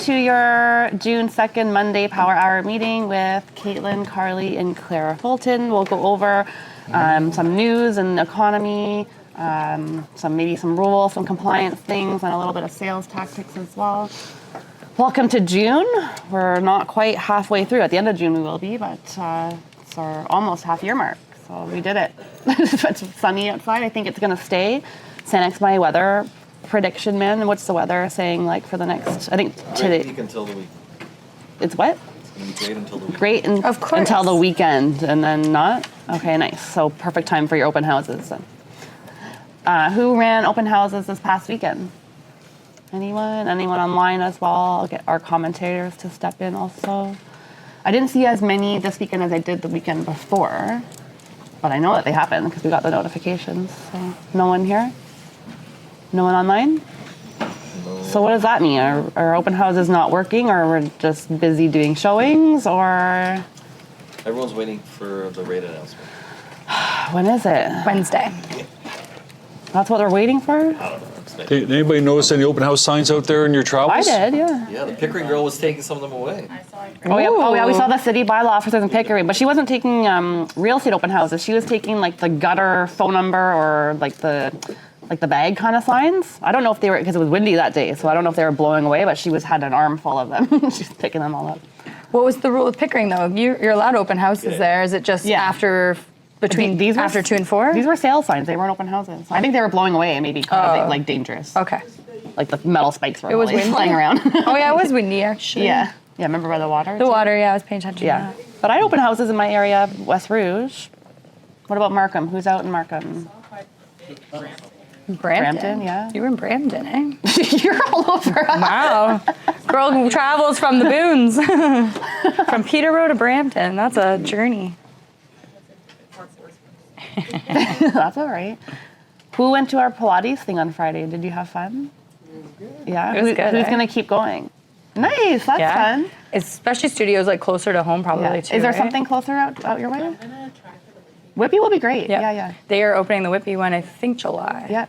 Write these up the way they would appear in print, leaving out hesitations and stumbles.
to your June 2nd Monday Power Hour meeting with Katelyn, Carly, and Clare Fulton. We'll go over some news and economy, maybe some rules, some compliance things, and a little bit of sales tactics as well. Welcome to June. We're not quite halfway through. At the end of June we will be, but it's our almost half year mark. So we did it. It's sunny outside. I think it's going to stay. Sanek's my weather prediction man. What's the weather saying like for the next, I think today. Great until the week. It's what? It's going to be great until the week. Great of course. Until the weekend and then not? Okay, nice. So perfect time for your open houses then. Who ran open houses this past weekend? Anyone? Anyone online as well? I'll get our commentators to step in also. I didn't see as many this weekend as I did the weekend before, but I know that they happened because we got the notifications. So no one here? No one online? No. So what does that mean? Are open houses not working, or we're just busy doing showings, or? Everyone's waiting for the rate announcement. When is it? Wednesday. That's what they're waiting for? I don't know. Did anybody notice any open house signs out there in your travels? I did, yeah. Yeah, the Pickering girl was taking some of them away. Oh yeah, we saw the city bylaw officers in Pickering, but she wasn't taking real estate open houses. She was taking like the gutter phone number or like the bag kind of signs. I don't know if they were, because it was windy that day, so I don't know if they were blowing away, but she had an armful of them. She's picking them all up. What was the rule with Pickering though? You're allowed open houses there. Is it just after 2 and 4? These were sale signs. They weren't open houses. I think they were blowing away and maybe causing like dangerous. Okay. Like the metal spikes were It was windy? flying around. Oh yeah, it was windy actually. Yeah. Yeah, remember by the water? The water, yeah, I was paying attention Yeah. to that. But I open houses in my area, West Rouge. What about Markham? Who's out in Markham? Brampton, yeah. You were in Brampton, eh? You're all over. Wow. Girl travels from the boons. From Peterborough to Brampton. That's a journey. That's all right. Who went to our Pilates thing on Friday? Did you have fun? Yeah. It was good. Who's going to keep going? Nice. That's fun. Especially studios like closer to home probably too. Is there right? something closer out your way? Whippy will be great. Yeah. They are opening the Whippy one, I think July. Yeah.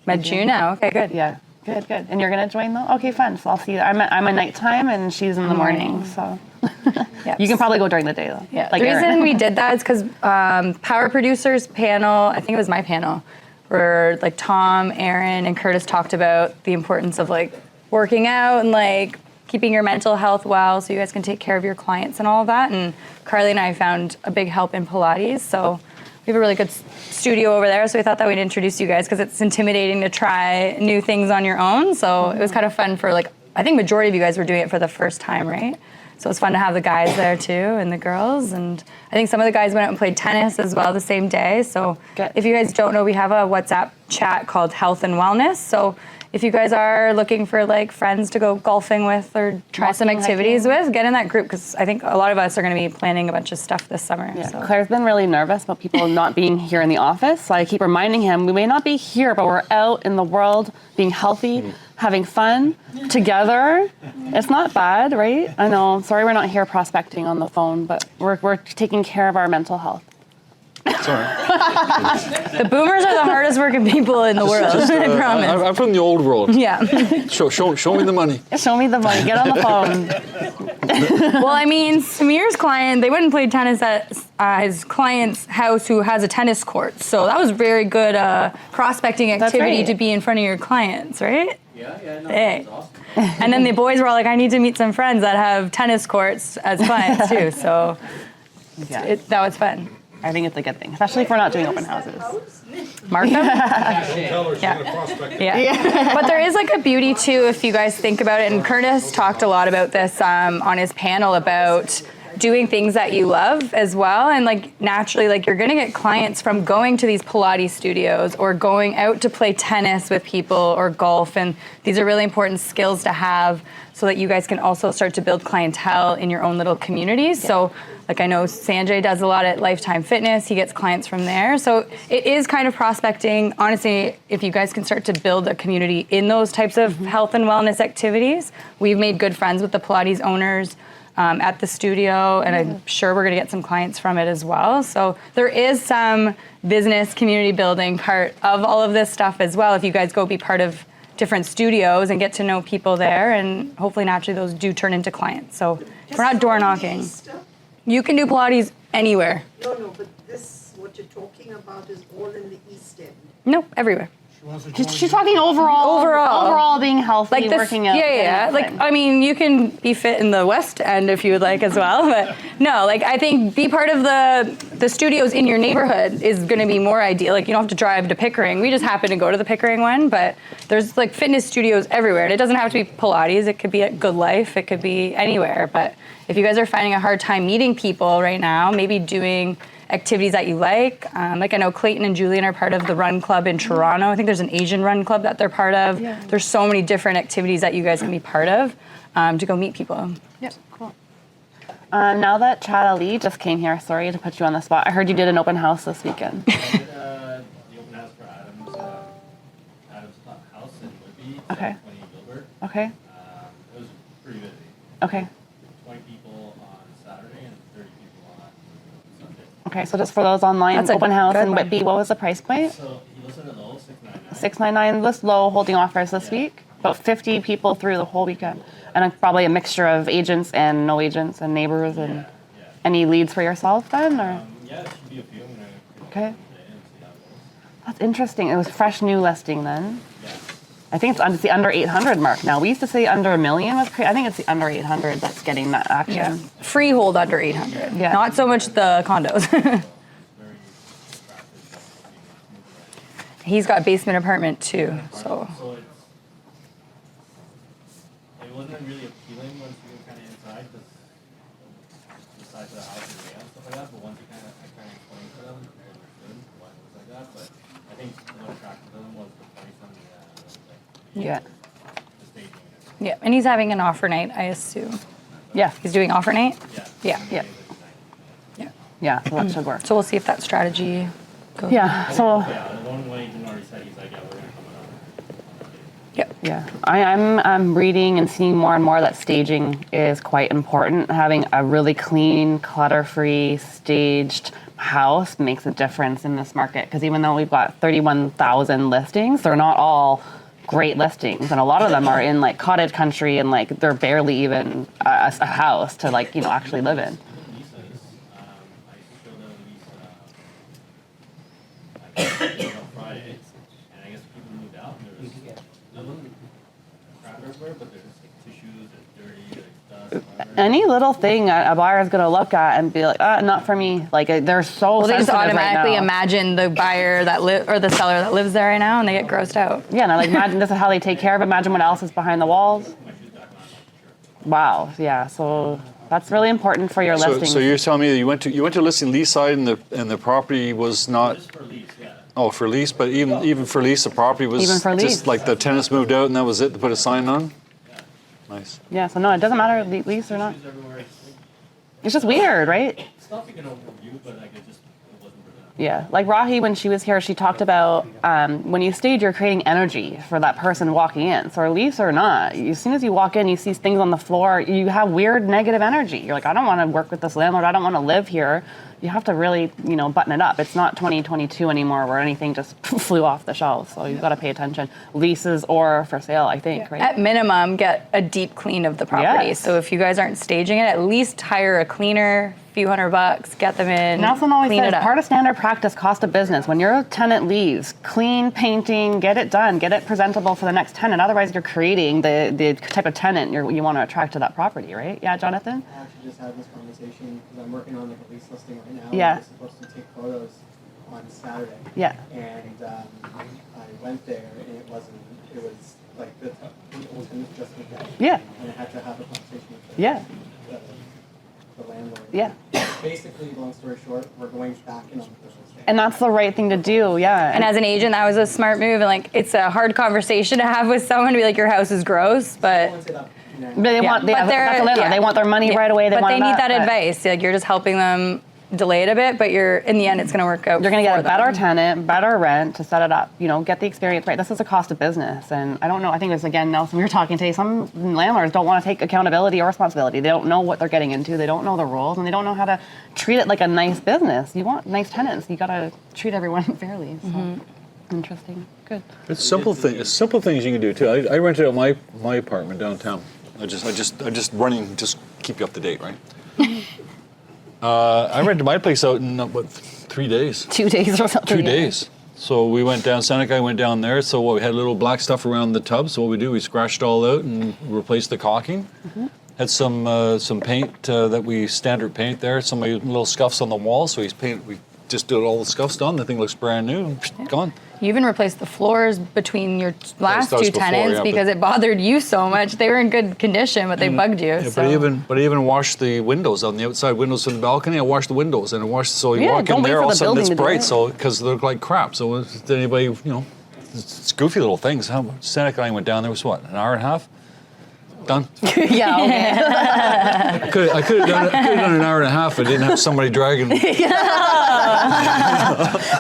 Mid-June now. Okay, good. Yeah. Good. And you're going to join though? Okay, fun. So I'll see you. I'm a nighttime and she's in the morning. So Yes. you can probably go during the day though. Yeah. Like the Erin. reason we did that is because Power Producers panel, I think it was my panel, where like Tom, Aaron, and Curtis talked about the importance of like working out and like keeping your mental health well so you guys can take care of your clients and all of that. And Carly and I found a big help in Pilates. So we have a really good studio over there. So we thought that we'd introduce you guys because it's intimidating to try new things on your own. So it was kind of fun for like, I think majority of you guys were doing it for the first time, right? So it's fun to have the guys there too and the girls. And I think some of the guys went out and played tennis as well the same day. So if you guys don't know, we have a WhatsApp chat called Health and Wellness. So if you guys are looking for like friends to go golfing with or try some activities with, get in that group because I think a lot of us are going to be planning a bunch of stuff this summer. Yeah. So. Claire's been really nervous about people not being here in the office. So I keep reminding him, we may not be here, but we're out in the world being healthy, having fun together. It's not bad, right? I know. Sorry we're not here prospecting on the phone, but we're taking care of our mental health. The boomers are the hardest working people in the world, I promise. I'm from the old world. Yeah. Show me the money. Show me the money. Get on the phone. Well, I mean, Samir's client, they went and played tennis at his client's house who has a tennis court. So that was very good prospecting activity to be in front of your clients, right? Yeah, no, Hey. that was awesome. And then the boys were all like, I need to meet some friends that have tennis courts as clients too. So that was fun. I think it's a good thing, especially if we're not doing open houses. Mark them? Yeah. But there is like a beauty too if you guys think about it. And Curtis talked a lot about this on his panel about doing things that you love as well. And like naturally, like you're going to get clients from going to these Pilates studios or going out to play tennis with people or golf. And these are really important skills to have so that you guys can also start to build clientele in your own little communities. Yeah. So like I know Sanjay does a lot at Lifetime Fitness. He gets clients from there. So it is kind of prospecting. Honestly, if you guys can start to build a community in those types of health and wellness activities, we've made good friends with the Pilates owners at the studio, and I'm sure we're gonna get some clients from it as well. So there is some business community building part of all of this stuff as well if you guys go be part of different studios and get to know people there, and hopefully naturally those do turn into clients. So we're not door knocking. You can do Pilates anywhere. No, but this, what you're talking about is all in the East End. No, everywhere. She's talking overall being healthy, Like this, working out. yeah. Like, I mean, you can be fit in the West End if you would like as well, but no, like I think be part of the studios in your neighborhood is going to be more ideal. Like you don't have to drive to Pickering. We just happen to go to the Pickering one, but there's like fitness studios everywhere. And it doesn't have to be Pilates. It could be at Good Life. It could be anywhere. But if you guys are finding a hard time meeting people right now, maybe doing activities that you like I know Clayton and Julian are part of the run club in Toronto. I think there's an Asian run club that they're part of. Yeah. There's so many different activities that you guys can be part of to go meet people. Yep, cool. Now that Chad Ali just came here, sorry to put you on the spot. I heard you did an open house this weekend. I did the open house for Adam's house in Whitby. Okay. 20 Gilbert. Okay. It was pretty busy. Okay. 20 people on Saturday and 30 people on Sunday. Okay, so just for those online, That's a open house good in one. Whitby, what was the price point? So he listed it low, 699. 699 list low holding offers this week. About 50 people through the whole weekend. And probably a mixture of agents and no agents and neighbors and any leads for yourself then? Or? Yeah, it should be a few. I'm gonna go Okay. today and see how it goes. That's interesting. It was fresh new listing then. Yeah. I think it's the under 800 mark now. We used to say under a million was crazy. I think it's the under 800 that's getting that action. Yeah. Freehold under 800. Yeah. Not so much the condos. Very attractive. He's got a basement apartment too, so. So it wasn't really appealing once you were kind of inside because the size of the house and layout and stuff like that. But once I kind of explained to them, they understood why it was like that. But I think what attracted them was the price on Yeah. the staging. Yeah, and he's having an offer night, I assume. Yeah. He's doing offer night? Yeah. Yeah. Yeah. Yeah, so that should work. So we'll see if that strategy goes. Yeah, so Yeah, the one agent already said he's like, yeah, we're gonna come on. Yep. yeah, I'm reading and seeing more and more that staging is quite important. Having a really clean, clutter-free, staged house makes a difference in this market because even though we've got 31,000 listings, they're not all great listings, and a lot of them are in like cottage country and like they're barely even a house to like actually live in. Leases, I showed them a lease on Friday, and I guess people moved out, and there was crap everywhere, but there's tissues, there's dirty, there's dust, whatever. Any little thing a buyer is going to look at and be like, not for me. Like they're so Well, they just sensitive automatically right now. imagine the buyer that or the seller that lives there right now, and they get grossed out. Yeah, and I like imagine this is how they take care of it. Imagine what else is behind the walls. Wow. Yeah. So that's really important for your listings. So you're telling me that you went to listing lease side and the property was not. Just for lease, yeah. Oh, for lease, but even for lease, the property was Even for lease. just like the tenants moved out and that was it to put a sign on. Nice. Yeah. So no, it doesn't matter lease or not. Tissues everywhere. It's just weird, right? Stuff you can overview, but like it wasn't presented. Yeah, like Rahi, when she was here, she talked about when you stage, you're creating energy for that person walking in. So, lease or not, as soon as you walk in, you see things on the floor, you have weird negative energy. You're like, I don't want to work with this landlord. I don't want to live here. You have to really, button it up. It's not 2022 anymore where anything just flew off the shelves. So you've got to pay attention. Leases or for sale, I think, right? At minimum, get a deep clean of the property. Yes. So if you guys aren't staging it, at least hire a cleaner, few $100, get them in, Nelson always clean says it up. part of standard practice, cost of business. When your tenant leaves, clean, painting, get it done, get it presentable for the next tenant. Otherwise, you're creating the type of tenant you want to attract to that property, right? Yeah, Jonathan? I actually just had this conversation because I'm working on like a lease listing right now. Yeah. I was supposed to take photos on Saturday. Yeah. And I went there and it was like the old tenant just moved out. Yeah. And I had to have a conversation with Yeah. the landlord. Yeah. Basically, long story short, we're going back in on Christmas Day. And that's the right thing to do, yeah. And as an agent, that was a smart move. And like, it's a hard conversation to have with someone to be like, your house is gross, but. Once it up, But they want, but that's they're- the landlord. yeah. They want their money Yeah. right away. But want they need that but advice. Like, you're just helping them delay it a bit, but in the end, it's going to work out. You're going to get for a better them. tenant, better rent to set it up. Get the experience right. This is a cost of business, and I don't know. I think this again, Nelson. We were talking today. Some landlords don't want to take accountability or responsibility. They don't know what they're getting into. They don't know the rules, and they don't know how to treat it like a nice business. You want nice tenants. You got to treat everyone fairly. So. Interesting. Good. It's simple things you can do too. I rented out my apartment downtown. I just running, just keep you up to date, right? I rented my place out in what 3 days. 2 days or something. 2 days. So we went down. Seneca went down there. So we had a little black stuff around the tub. So what we do, we scratched it all out and replaced the caulking. Had some paint that we standard paint there. Some little scuffs on the wall. So we just did all the scuffs done. The thing looks brand new. Gone. You even replaced the floors between your last that was two before, tenants yeah, because it bothered you so much. They were in good condition, but they bugged you. Yeah, so. but I even washed the windows on the outside windows in the balcony. I washed the windows and so you Yeah, walk don't in wait there, for all of the a sudden it's building to do bright, it. so because they look like crap. So if anybody, it's goofy little things. Seneca and I went down there was what, an hour and a half? Done. Yeah. Okay. I could have done an hour and a half. If I didn't have somebody dragging.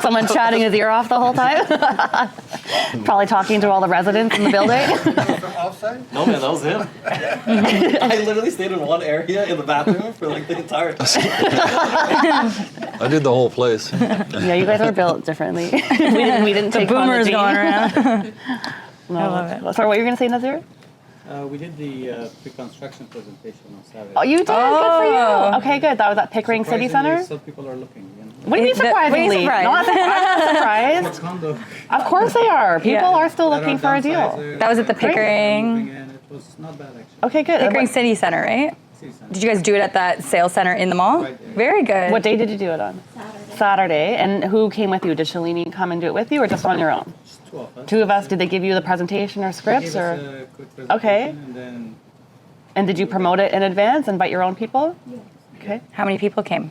Someone chatting his ear off the whole time. Probably talking to all the residents in the building. From outside? No, man, that was him. I literally stayed in one area in the bathroom for like the entire time. I did the whole place. Yeah, you guys are built differently. we didn't take Boomers on the going around. No. I love it. Sorry, what were you going to say, Nazir? We did the pre-construction presentation on Saturday. Oh, you did? Good for you. Okay, good. That was at Pickering City Surprisingly, Center? Some people are looking. What do you mean surprisingly? surprised? Not surprised. Condo. Of course they are. People Yeah. are still looking for a deal. That was at the Pickering. Pickering, And it was not bad actually. Okay, good. Pickering City Center, right? City Center. Did you guys do it at that sales center in the mall? Right there. Very good. What day did you do it on? Saturday. And who came with you? Did Shalini come and do it with you or just on your own? Just two of us. Two of us. Did they give you the presentation or They scripts gave or? us a quick presentation. Okay. And then And did you promote it in advance? Invite your own people? Okay. How many people came?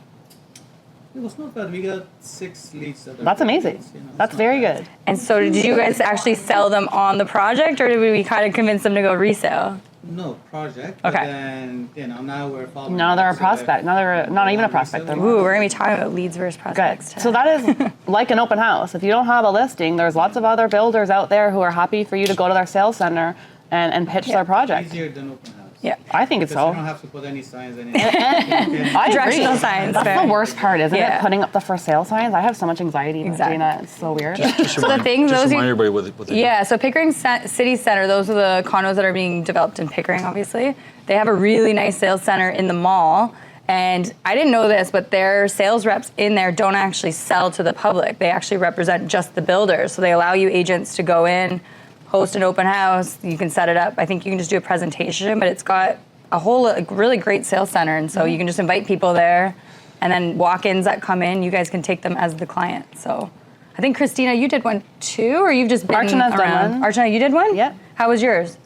it was not bad. We got 6 leads. That's amazing. That's very good. And so did you guys actually sell them on the project or did we kind of convince them to go resale? No project. Okay. But then now we're following. Now they're a up, so prospect. Now they're not even a prospect. They're Ooh, we're going to be talking about leads versus good. prospects. today. So that is like an open house. If you don't have a listing, there's lots of other builders out there who are happy for you to go to their sales center and pitch their project. Easier than open house. Yeah. I think it's Because you so. don't have to put any signs. I Directional agree. signs, That's fair. the worst part, isn't Yeah. it? Putting up the for sale signs. I have so much anxiety about Exactly. doing that. It's so weird. So the thing, Just those remind you, everybody what they do. yeah, so Pickering City Center, those are the condos that are being developed in Pickering, obviously. They have a really nice sales center in the mall. And I didn't know this, but their sales reps in there don't actually sell to the public. They actually represent just the builders. So they allow you agents to go in, host an open house. You can set it up. I think you can just do a presentation, but it's got a whole really great sales center. And so you can just invite people there. And then walk-ins that come in, you guys can take them as the client. So I think, Christina, you did one too, or you've just been Archana's done around? one. Archana, you did one? Yeah. How was yours?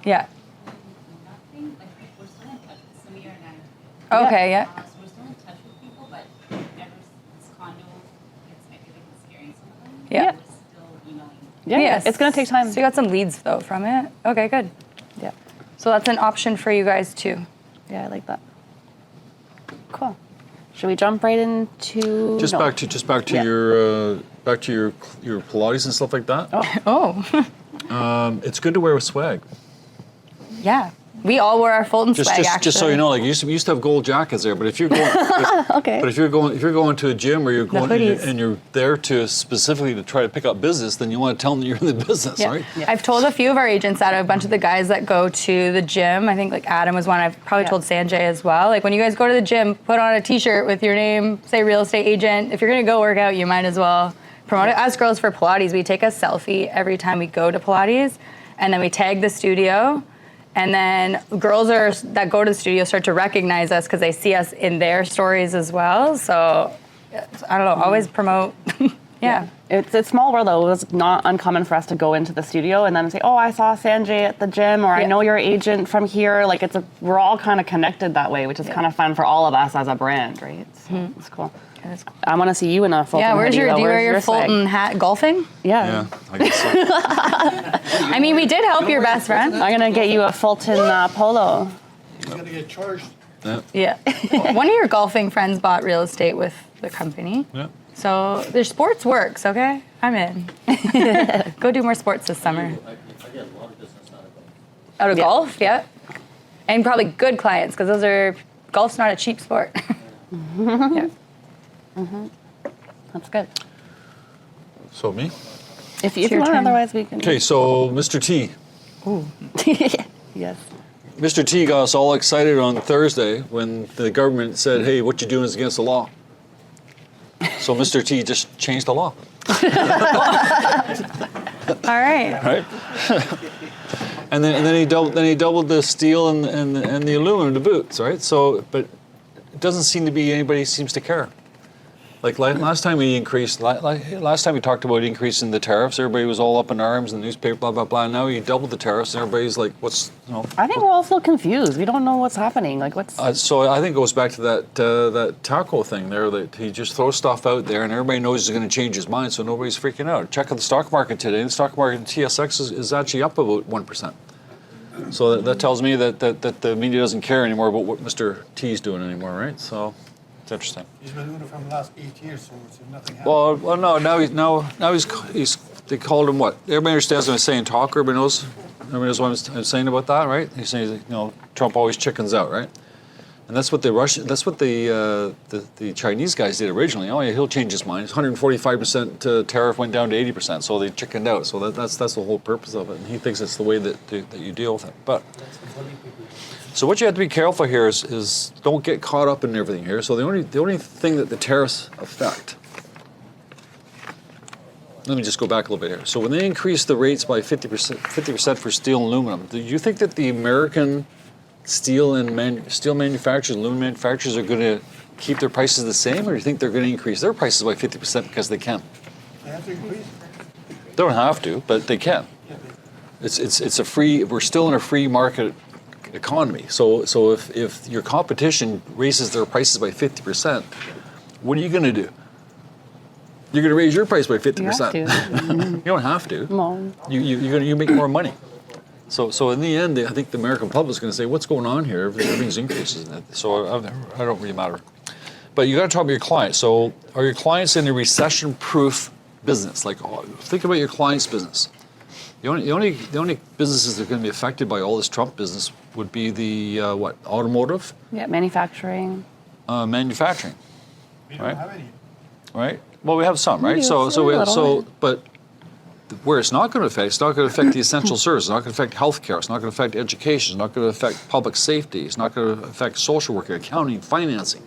Yeah. Nothing, like, we're still in touch with Samir and I. Okay, yeah. So we're still in touch with people, but ever since condo, I feel like it's scaring some of them. Yeah. We're still emailing. Yeah, Yes. it's going to take time. So you got some leads, though, from it? Okay, good. Yeah. So that's an option for you guys, too. Yeah, I like that. Cool. Should we jump right into Just no. back to Yeah. your Pilates and stuff like that. Oh, It's good to wear with swag. yeah. We all wore our Fulton swag, actually. Just so you know, like we used to have gold jackets there, but if you're going, Okay. but if you're going to a gym or you're going hoodies. and you're there to specifically to try to pick up business, then you want to tell them that you're in the business, Yeah. right? I've told a few of our agents that, a bunch of the guys that go to the gym. I think like Adam was one. I've probably Yeah. told Sanjay as well. Like when you guys go to the gym, put on a T-shirt with your name, say real estate agent. If you're gonna go work out, you might as well promote it. Us girls for Pilates, we take a selfie every time we go to Pilates, and then we tag the studio. And then girls that go to the studio start to recognize us because they see us in their stories as well. So I don't know, always promote. Yeah. It's small world though. It was not uncommon for us to go into the studio and then say, "Oh, I saw Sanjay at the gym," or "I Yeah. know your agent from here." Like we're all kind of connected that way, which is kind of fun for all of us as a brand, right? So it's cool. I want to see you in a Fulton. Yeah, where's hoodie, your, though. do you wear Where's your swag? Fulton hat golfing? Yeah. I guess so. I mean, we did help your best friend. I'm gonna get you a Fulton polo. He's gonna get charged. Yeah. One of your golfing friends bought real estate with the company. Yeah. So their sports works, okay? I'm in. Go do more sports this summer. I get a lot of business out of golf. Out of Yeah. golf, yeah. And probably good clients, because golf's not a cheap sport. Yeah. That's good. So me? If It's you your want, turn. otherwise we can. Okay, so Mr. T. Yes. Mr. T got us all excited on Thursday when the government said, hey, what you're doing is against the law. So Mr. T just changed the law. All right. Right? and then he doubled the steel and the aluminum to boots, right? So, but it doesn't seem to be anybody seems to care. Like last time we increased, last time we talked about increasing the tariffs, everybody was all up in arms in the newspaper, blah blah blah. Now he doubled the tariffs, and everybody's like, "What's I think we're all still confused. We don't know what's happening. Like what's. So I think it goes back to that taco thing there, that he just throws stuff out there, and everybody knows he's going to change his mind, so nobody's freaking out. Check out the stock market today. The stock market TSX is actually up about 1%. So that tells me that the media doesn't care anymore about what Mr. T's doing anymore, right? So. It's interesting. He's been doing it for the last 8 years, so it's nothing happened. Well, no. Now he's. They called him what? Everybody understands what I'm saying. Talk. Everybody knows. Everybody knows what I'm saying about that, right? He's saying, Trump always chickens out, right? And that's what the Chinese guys did originally. Oh yeah, he'll change his mind. 145% tariff went down to 80%, so they chickened out. So that's the whole purpose of it. And he thinks it's the way that you deal with it. But. So what you have to be careful here is don't get caught up in everything here. So the only thing that the tariffs affect. Let me just go back a little bit here. So when they increase the rates by 50% for steel and aluminum, do you think that the American steel manufacturers, aluminum manufacturers are going to keep their prices the same, or do you think they're going to increase their prices by 50% because they can? They have to increase. They don't have to, but they can. It's a free. We're still in a free market economy. So if your competition raises their prices by 50%, what are you going to do? You're going to raise your price by 50%. You have to. You don't have to. No. You make more money. So in the end, I think the American public is going to say, what's going on here? Everything's increases. So I don't really matter. But you got to talk about your clients. So are your clients in a recession-proof business? Like, think about your client's business. The only businesses that are going to be affected by all this Trump business would be the automotive, Yeah, manufacturing. manufacturing, We don't Right. have any. right? Well, we have some, right? do, But where it's not going to affect, it's not going to affect the essential services. It's not going to affect healthcare. It's not going to affect education. It's not going to affect public safety. It's not going to affect social work, accounting, financing.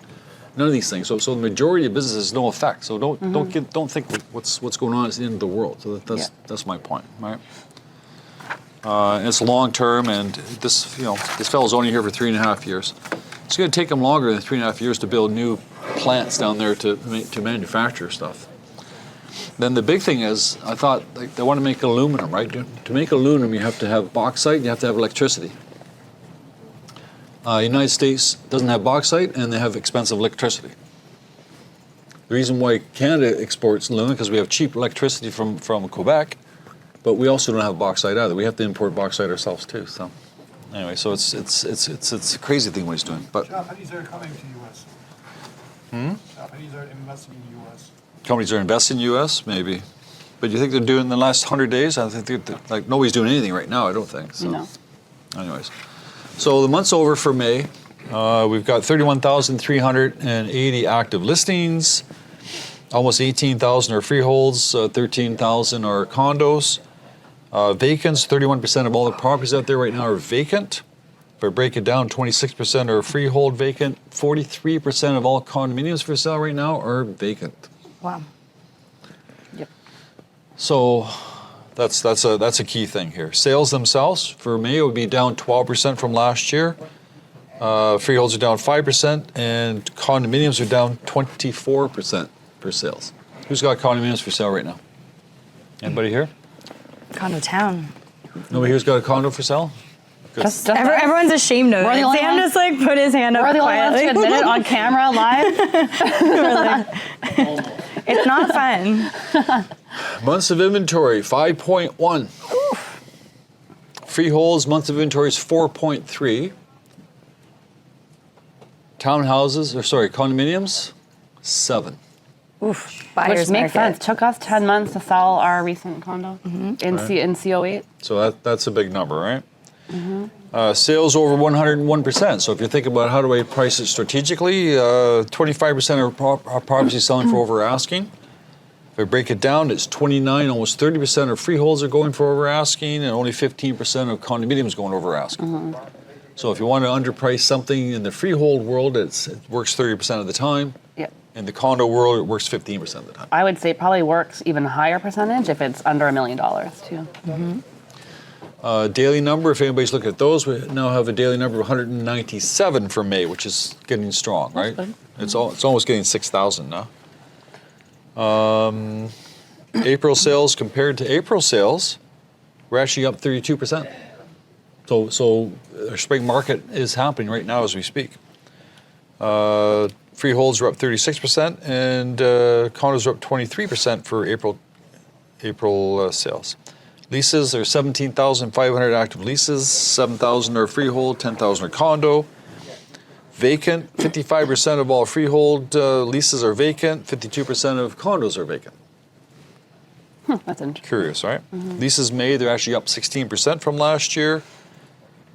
None of these things. So the majority of business has no effect. So don't think what's going on is the end of the world. So that's my point, right? And it's long term, and this fellow's only here for 3.5 years. It's going to take him longer than 3.5 years to build new plants down there to manufacture stuff. Then the big thing is, I thought they want to make aluminum, right? To make aluminum, you have to have bauxite, you have to have electricity. United States doesn't have bauxite, and they have expensive electricity. The reason why Canada exports aluminum because we have cheap electricity from Quebec, but we also don't have bauxite either. We have to import bauxite ourselves too. So anyway, so it's a crazy thing what he's doing. But Japanese are coming to U.S. Japanese are investing in U.S. companies are investing in U.S. maybe, but you think they're doing in the last 100 days? I think like nobody's doing anything right now. I don't think so. No. Anyways, so the month's over for May. We've got 31,380 active listings. Almost 18,000 are freeholds. 13,000 are condos. Vacants, 31% of all the properties out there right now are vacant. If I break it down, 26% are freehold vacant. 43% of all condominiums for sale right now are vacant. Wow. Yep. So that's a key thing here. Sales themselves for May would be down 12% from last year. Freeholds are down 5%, and condominiums are down 24% for sales. Who's got condominiums for sale right now? Anybody here? Condo town. Nobody here's got a condo for sale? Good. Just Everyone's ashamed of We're it. the only Sam ones- just like put his hand up We're the only ones to quietly. admit it on camera live. It's not fun. Months of inventory, 5.1. Freeholds, months of inventory is 4.3. Condominiums, 7. Oof. Buyer's Which makes market. sense. Took us 10 months to sell our recent condo in CO8. So that's a big number, right? Sales over 101%. So if you think about how do I price it strategically, 25% of our properties selling for over asking. If I break it down, it's 29, almost 30% of freeholds are going for over asking, and only 15% of condominiums going over asking. So if you want to underprice something in the freehold world, it works 30% of the time. Yep. In the condo world, it works 15% of the time. I would say it probably works even higher percentage if it's under $1 million too. Daily number, if anybody's looking at those, we now have a daily number of 197 for May, which is getting strong, right? good. It's almost getting 6,000 now. April sales compared to April sales, we're actually up 32%. So our spring market is happening right now as we speak. Freeholds are up 36%, and condos are up 23% for April sales. Leases are 17,500 active leases, 7,000 are freehold, 10,000 are condo. Vacant, 55% of all freehold leases are vacant, 52% of condos are vacant. That's interesting. Curious, right? Leases made, they're actually up 16% from last year.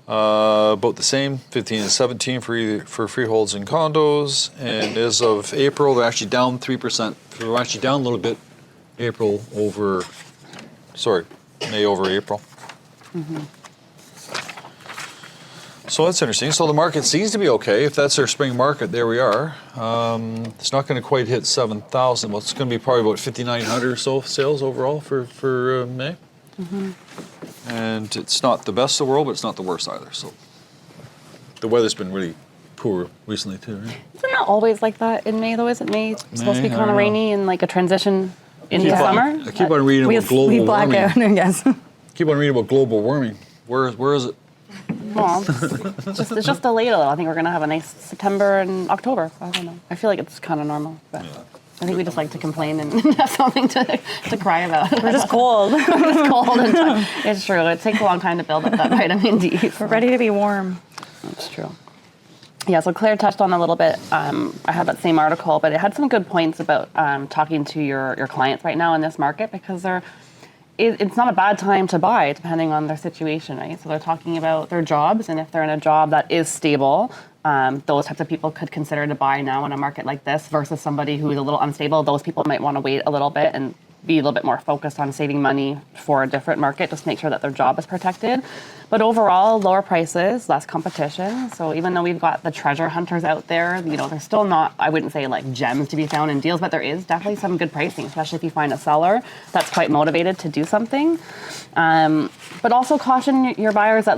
About the same, 15 and 17 for freeholds and condos. And as of April, they're actually down 3%. They're actually down a little bit May over April. So that's interesting. So the market seems to be okay. If that's our spring market, there we are. It's not going to quite hit 7,000. Well, it's going to be probably about 5,900 or so sales overall for May. And it's not the best of the world, but it's not the worst either. So the weather's been really poor recently too, right? Isn't it always like that in May though? Isn't May supposed to be May? I kind of don't know. rainy and like a transition into summer? I keep on reading about global we black warming. out, I guess. Keep on reading about global warming. Where is it? Well, it's just delayed a little. I think we're going to have a nice September and October. I don't know. I feel like it's kind of normal, but I think we just like to complain and have something to cry about. We're just cold. It's cold. And it's true. It takes a long time to build up that vitamin D. We're ready to be warm. That's true. Yeah, so Claire touched on a little bit. I had that same article, but it had some good points about talking to your clients right now in this market because it's not a bad time to buy depending on their situation, right? So they're talking about their jobs, and if they're in a job that is stable, those types of people could consider to buy now in a market like this versus somebody who is a little unstable. Those people might want to wait a little bit and be a little bit more focused on saving money for a different market, just to make sure that their job is protected. But overall, lower prices, less competition. So even though we've got the treasure hunters out there, there's still not, I wouldn't say like gems to be found in deals, but there is definitely some good pricing, especially if you find a seller that's quite motivated to do something. But also caution your buyers that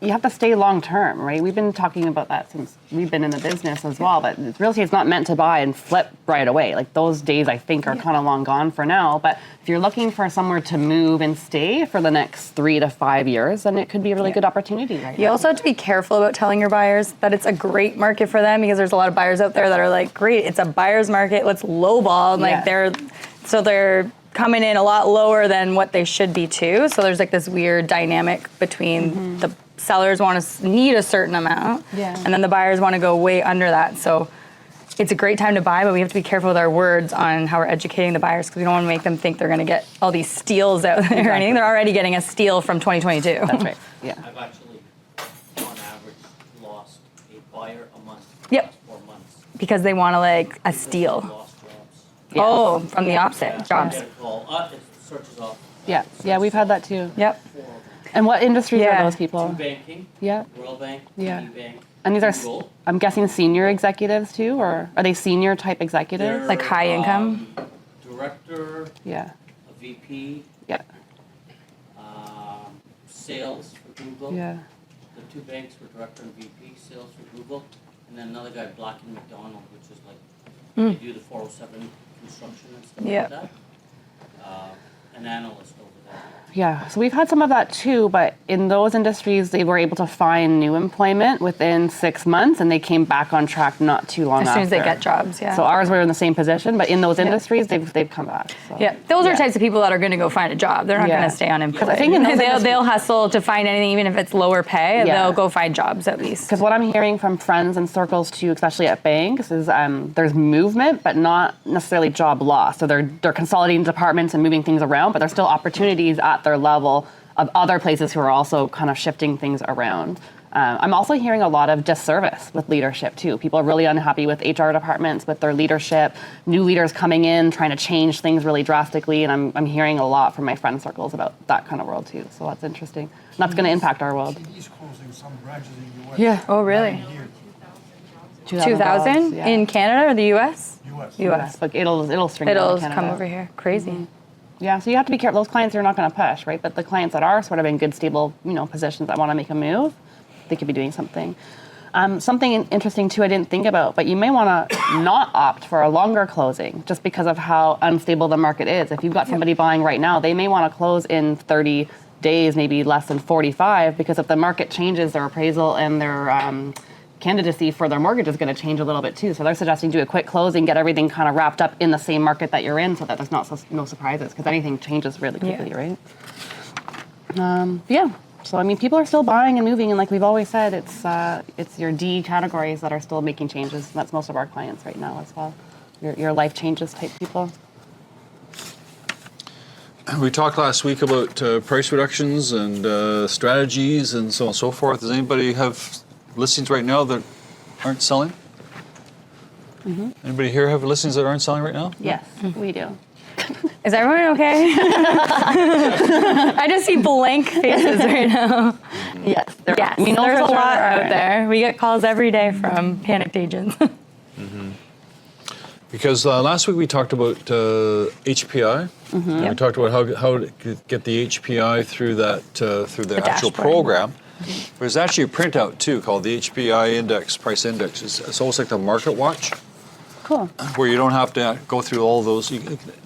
you have to stay long term, right? We've been talking about that since we've been in the business as well, but real estate is not meant to buy and flip right away. Like those days I think are kind of long gone for now, but if you're looking for somewhere to move and stay for the next 3 to 5 years, then it could be a really good opportunity right You now. also have to be careful about telling your buyers that it's a great market for them because there's a lot of buyers out there that are like, great, it's a buyer's market, let's lowball. And they're coming in a lot lower than what they should be too. So there's like this weird dynamic between the sellers need a certain amount, and then the buyers want to go way under that. So it's a great time to buy, but we have to be careful with our words on how we're educating the buyers because we don't want to make them think they're going to get all these steals out there. Or anything. They're already getting a steal from 2022. That's right, yeah. I've actually, on average, lost a buyer a month. Yep. Last 4 months. Because they want to a steal. Lost jobs. Oh, from the opposite, jobs. Get a call. It searches off. Yeah, we've had that too. Yep. And what industries are those To people? banking, Yeah. Royal Bank, Yeah. TD Bank. And these are, Google. I'm guessing, senior executives too, or are they senior type executives? Like high income? Director, Yeah, a VP, yeah, sales for Google. yeah. The 2 banks were director and VP, sales for Google. And then another guy, Black and McDonald, which is they do the 407 construction and stuff Yeah. like that. An analyst over there. Yeah, so we've had some of that too, but in those industries, they were able to find new employment within 6 months, and they came back on track not too long As after. soon as they get jobs, yeah. So ours were in the same position, but in those industries, they've come back. So. Yeah, those are types of people that are going to go find a job. They're not going to stay unemployed. I think in those they'll hustle to find anything, even if it's lower pay, and they'll go find jobs at least. Because what I'm hearing from friends and circles too, especially at banks, is there's movement, but not necessarily job loss. So they're consolidating departments and moving things around, but there's still opportunities at their level of other places who are also kind of shifting things around. I'm also hearing a lot of disservice with leadership too. People are really unhappy with HR departments, with their leadership, new leaders coming in, trying to change things really drastically. And I'm hearing a lot from my friend circles about that kind of world too. So that's interesting. And that's going to impact our world. TD's closing some branches in the US. Yeah. Oh, really? Here, 2,000 yeah. in Canada or the U.S.? US. U.S. Like it'll string It'll down Canada. come over here. Crazy. Yeah, so you have to be careful. Those clients are not going to push, right? But the clients that are sort of in good, stable, positions that want to make a move, they could be doing something. Something interesting too, I didn't think about, but you may want to not opt for a longer closing just because of how unstable the market is. If you've got somebody buying right now, they may want to close in 30 days, maybe less than 45, because if the market changes, their appraisal and their candidacy for their mortgage is going to change a little bit too. So they're suggesting do a quick closing, get everything kind of wrapped up in the same market that you're in, so that there's no surprises, because anything changes really quickly, right? Yeah. So I mean, people are still buying and moving, and like we've always said, it's your D categories that are still making changes. And that's most of our clients right now as well. Your life changes type people. We talked last week about price reductions and strategies and so on and so forth. Does anybody have listings right now that aren't selling? Mm-hmm. Anybody here have listings that aren't selling right now? Yes, we do. Is everyone okay? I just see blank faces right now. Yes, Yes, we know there's a for lot sure. out there. We get calls every day from panicked agents. Because last week we talked about HPI. And we talked about how to get the HPI through that through the actual dashboard. program. There's actually a printout too called the HPI index, price index. It's almost like the market watch, Cool. where you don't have to go through all those. You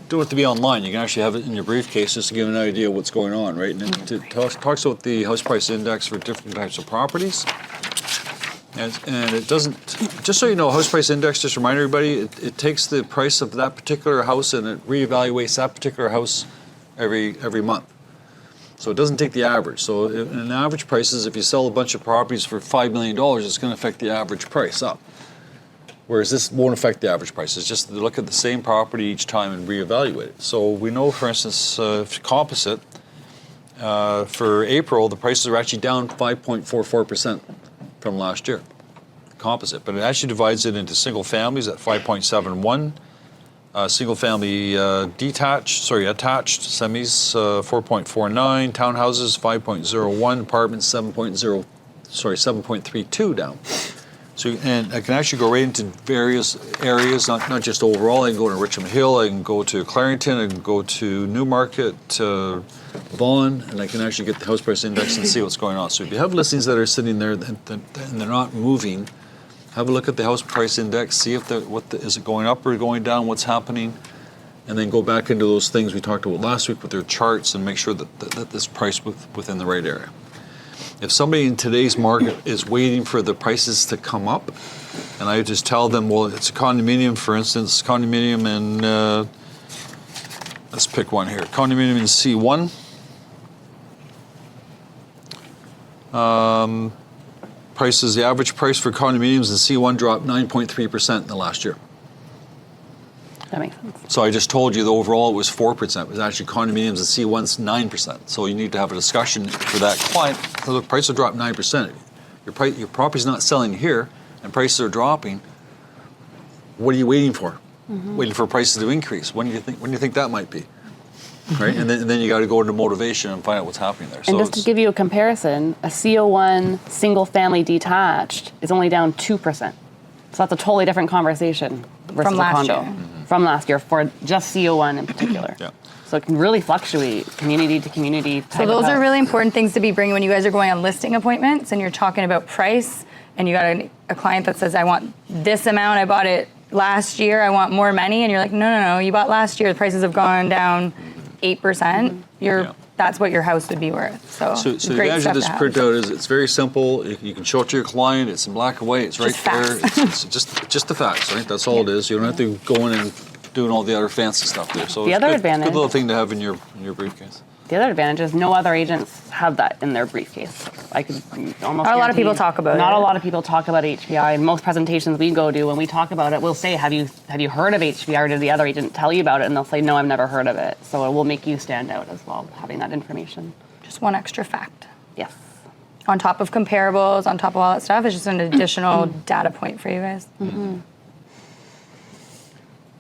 don't have to be online. You can actually have it in your briefcase just to give an idea of what's going on, right? And it talks about the house price index for different types of properties. And it doesn't, just so you know, house price index, just remind everybody, it takes the price of that particular house and it reevaluates that particular house every month. So it doesn't take the average. So an average price is if you sell a bunch of properties for $5 million, it's going to affect the average price up. Whereas this won't affect the average price. It's just to look at the same property each time and reevaluate it. So we know, for instance, composite, for April, the prices are actually down 5.44% from last year, composite. But it actually divides it into single families at 5.71, single family attached semis 4.49, townhouses 5.01, apartments 7.32 down. So, and I can actually go right into various areas, not just overall. I can go to Richmond Hill, I can go to Clarington, I can go to Newmarket, Vaughan, and I can actually get the house price index and see what's going on. So if you have listings that are sitting there and they're not moving, have a look at the house price index, see if is it going up or going down, what's happening, and then go back into those things we talked about last week with their charts and make sure that this price within the right area. If somebody in today's market is waiting for the prices to come up, and I just tell them, well, it's a condominium, for instance, condominium in, let's pick one here, condominium in C1. Prices, the average price for condominiums in C1 dropped 9.3% in the last year. That makes sense. So I just told you the overall it was 4%. It was actually condominiums in C1's 9%. So you need to have a discussion for that client. So the price will drop 9%. Your property's not selling here and prices are dropping. What are you waiting for? Waiting for prices to increase. When do you think that might be? Right? And then you got to go into motivation and find out what's happening there. And So just to give you a comparison, a CO1 single family detached is only down 2%. So that's a totally different conversation versus From last a condo. year. From last year for just CO1 in particular. Yeah. So it can really fluctuate community to community. So those are really important things to be bringing when you guys are going on listing appointments and you're talking about price and you got a client that says, I want this amount, I bought it last year, I want more money. And you're like, no, you bought last year, the prices have gone down 8%. That's what your house would be worth. So the great advantage stuff of this to have. printout is it's very simple. You can show it to your client. It's in black and white. It's right Just there. facts. It's just the facts, right? That's all it is. You don't have to go in and doing all the other fancy stuff there. So The it's other good, advantage- good little thing to have in your briefcase. The other advantage is no other agents have that in their briefcase. I could almost Not a lot of guarantee people talk about Not it. a lot of people talk about HPI. And most presentations we go to, when we talk about it, we'll say, have you heard of HPI, or did the other agent tell you about it? And they'll say, no, I've never heard of it. So it will make you stand out as well, having that information. Just one extra fact. Yes. on top of comparables, on top of all that stuff. It's just an additional data point for you guys.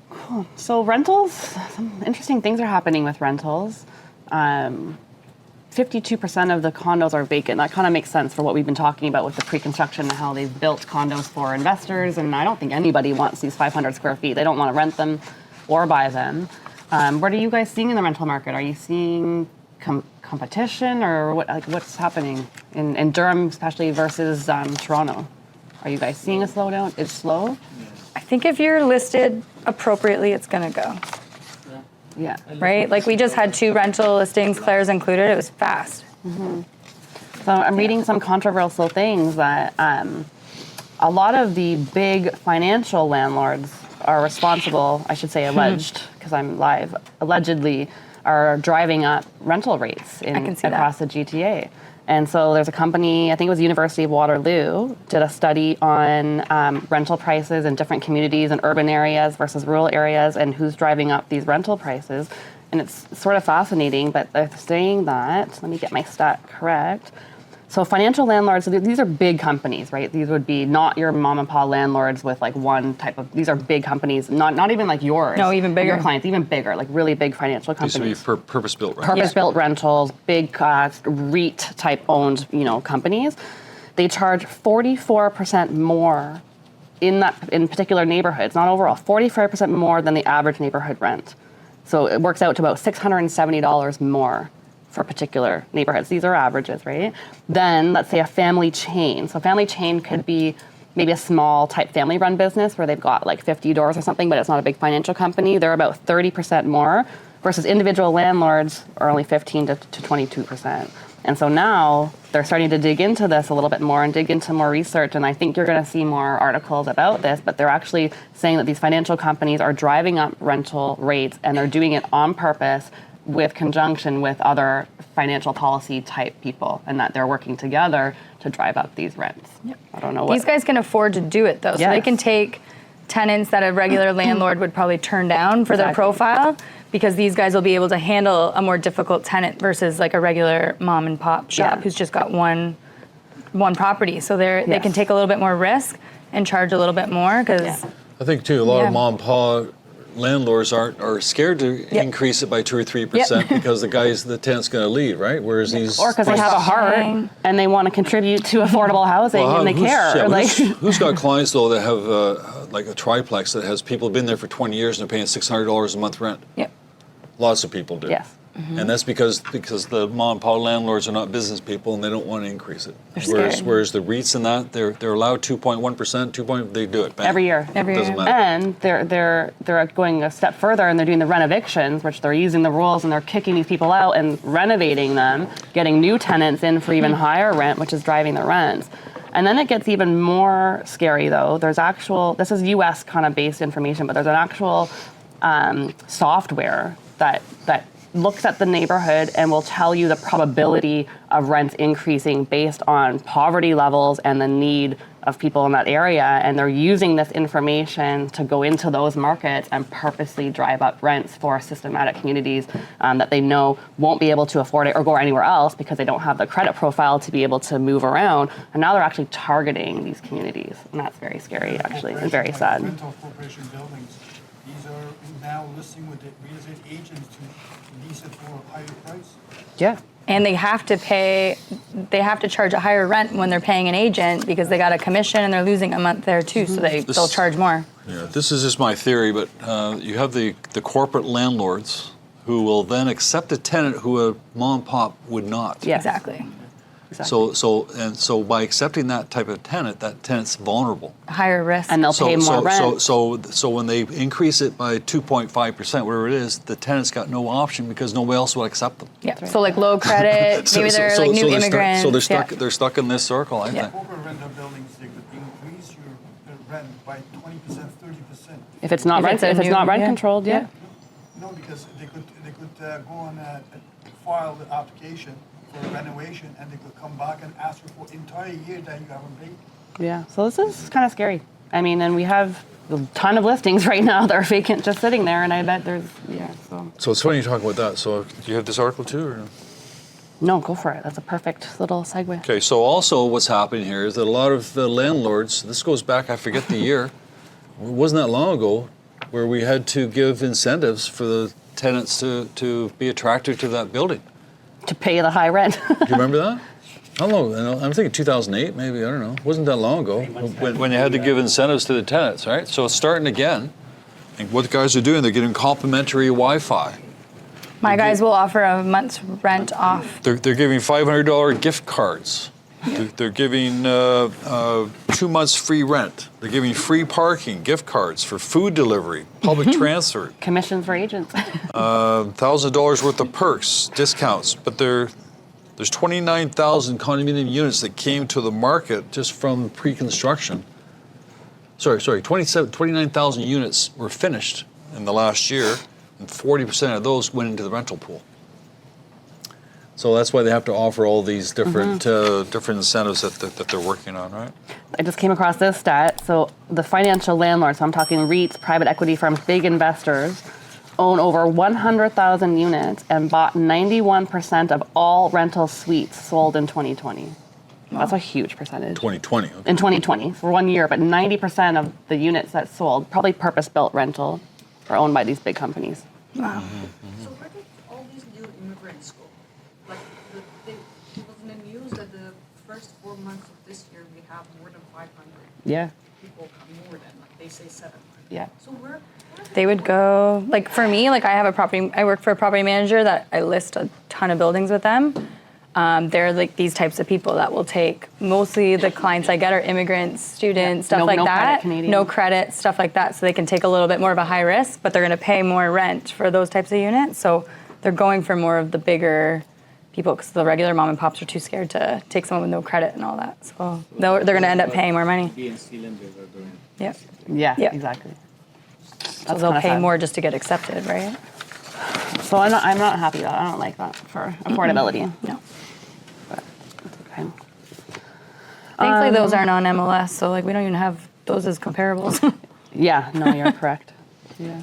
Cool. So rentals, some interesting things are happening with rentals. 52% of the condos are vacant. That kind of makes sense for what we've been talking about with the pre-construction and how they've built condos for investors. And I don't think anybody wants these 500 square feet. They don't want to rent them or buy them. What are you guys seeing in the rental market? Are you seeing competition, or what's happening in Durham, especially versus Toronto? Are you guys seeing a slowdown? It's slow? I think if you're listed appropriately, it's going to go. Yeah. Right? Like we just had 2 rental listings, Claire's included. It was fast. So I'm reading some controversial things that a lot of the big financial landlords are responsible, I should say alleged, because I'm live, allegedly are driving up rental rates across the GTA. And so there's a company, I think it was University of Waterloo, did a study on rental prices in different communities and urban areas versus rural areas and who's driving up these rental prices. And it's sort of fascinating, but they're saying that, let me get my stat correct. So financial landlords, so these are big companies, right? These would be not your mom and pop landlords with like one type of, these are big companies, not even like yours. No, even bigger. Your clients, even bigger, like really big financial companies. These would be purpose-built, right? Purpose-built rentals, big REIT type owned, companies. They charge 44% more in particular neighborhoods, not overall, 44% more than the average neighborhood rent. So it works out to about $670 more for particular neighborhoods. These are averages, right? Then let's say a family chain. So a family chain could be maybe a small type family run business where they've got like 50 doors or something, but it's not a big financial company. They're about 30% more versus individual landlords are only 15 to 22%. And so now they're starting to dig into this a little bit more and dig into more research. And I think you're going to see more articles about this, but they're actually saying that these financial companies are driving up rental rates and they're doing it on purpose with conjunction with other financial policy type people, and that they're working together to drive up these rents. Yep. I don't know what. These guys can afford to do it though. So they can take tenants that a regular landlord would probably turn down for their profile, because these guys will be able to handle a more difficult tenant versus like a regular mom and pop shop who's just got one property. So they can take a little bit more risk and charge a little bit more because I think too, a lot of mom and pop landlords are scared to increase it by 2 or 3% because the tenant's going to leave, right? Whereas these, or because they have a heart and they want to contribute to affordable housing and they care. Who's got clients though that have like a triplex that has people been there for 20 years and they're paying $600 a month rent? Yep. Lots of people do. Yes. And that's because the mom and pop landlords are not business people and they don't want to increase it. Whereas the REITs and that they're allowed 2.1%, they do it every year. Doesn't matter. And they're going a step further and they're doing the renovictions, which they're using the rules and they're kicking these people out and renovating them, getting new tenants in for even higher rent, which is driving the rents. And then it gets even more scary though. This is US kind of based information, but there's an actual software that looks at the neighborhood and will tell you the probability of rents increasing based on poverty levels and the need of people in that area. And they're using this information to go into those markets and purposely drive up rents for systematic communities that they know won't be able to afford it or go anywhere else because they don't have the credit profile to be able to move around. And now they're actually targeting these communities. And that's very scary, actually, and very sad. Rental corporation buildings, these are now listing with the real estate agents to lease it for a higher price. Yeah. And they have to charge a higher rent when they're paying an agent because they got a commission and they're losing a month there too, so they'll charge more. Yeah, this is just my theory, but you have the corporate landlords who will then accept a tenant who a mom and pop would not. Yeah, exactly. So by accepting that type of tenant, that tenant's vulnerable. Higher risk. And they'll pay more rent. So when they increase it by 2.5%, whatever it is, the tenant's got no option because nobody else will accept them. Yeah. Right. So like low credit, maybe they're like new immigrants. So they're stuck in this circle, I think. Corporate rental buildings, they could increase your rent by 20%, 30%. If it's not rent controlled, yeah. No, because they could go on file the application for renovation, and they could come back and ask you for entire year that you haven't paid. Yeah, so this is kind of scary. I mean, and we have a ton of listings right now that are vacant just sitting there, and I bet there's, So it's funny you talk about that. So do you have this article too, or? No, go for it. That's a perfect little segue. Okay, so also what's happening here is that a lot of landlords, this goes back, I forget the year, it wasn't that long ago, where we had to give incentives for the tenants to be attracted to that building. To pay the high rent. Do you remember that? How long? I'm thinking 2008, maybe, I don't know. It wasn't that long ago when you had to give incentives to the tenants, right? So it's starting again. And what the guys are doing, they're getting complimentary Wi-Fi. My guys will offer a month's rent off. They're giving $500 gift cards. They're giving 2 months free rent. They're giving free parking, gift cards for food delivery, public transfer. Commissions for agents. $1,000 worth of perks, discounts. But there's 29,000 condominium units that came to the market just from pre-construction. Sorry, 29,000 units were finished in the last year, and 40% of those went into the rental pool. So that's why they have to offer all these different different incentives that they're working on, right? I just came across this stat. So the financial landlords, so I'm talking REITs, private equity firms, big investors, own over 100,000 units and bought 91% of all rental suites sold in 2020. Wow. That's a huge percentage. 2020. Okay. In 2020, for 1 year, but 90% of the units that sold, probably purpose-built rental, are owned by these big companies. Wow. So where did all these new immigrants go? Like, it was in the news that the first 4 months of this year, we have more than 500 Yeah. people come, more than, like, they say 700. Yeah. So where They would go, like for me, like I work for a property manager that I list a ton of buildings with them. They're like these types of people that will take, mostly the clients I get are immigrants, students, stuff like no that. Credit, Canadian. No credit, stuff like that. So they can take a little bit more of a high risk, but they're going to pay more rent for those types of units. So they're going for more of the bigger people because the regular mom and pops are too scared to take someone with no credit and all that. So they're going to end up paying more money. B and C lenders are doing. Yeah. Yeah, exactly. So they'll pay more just to get accepted, right? So I'm not happy with that. I don't like that for affordability. No. But it's okay. Thankfully, those aren't on MLS, so like we don't even have those as comparables. Yeah, no, you're correct. Yeah.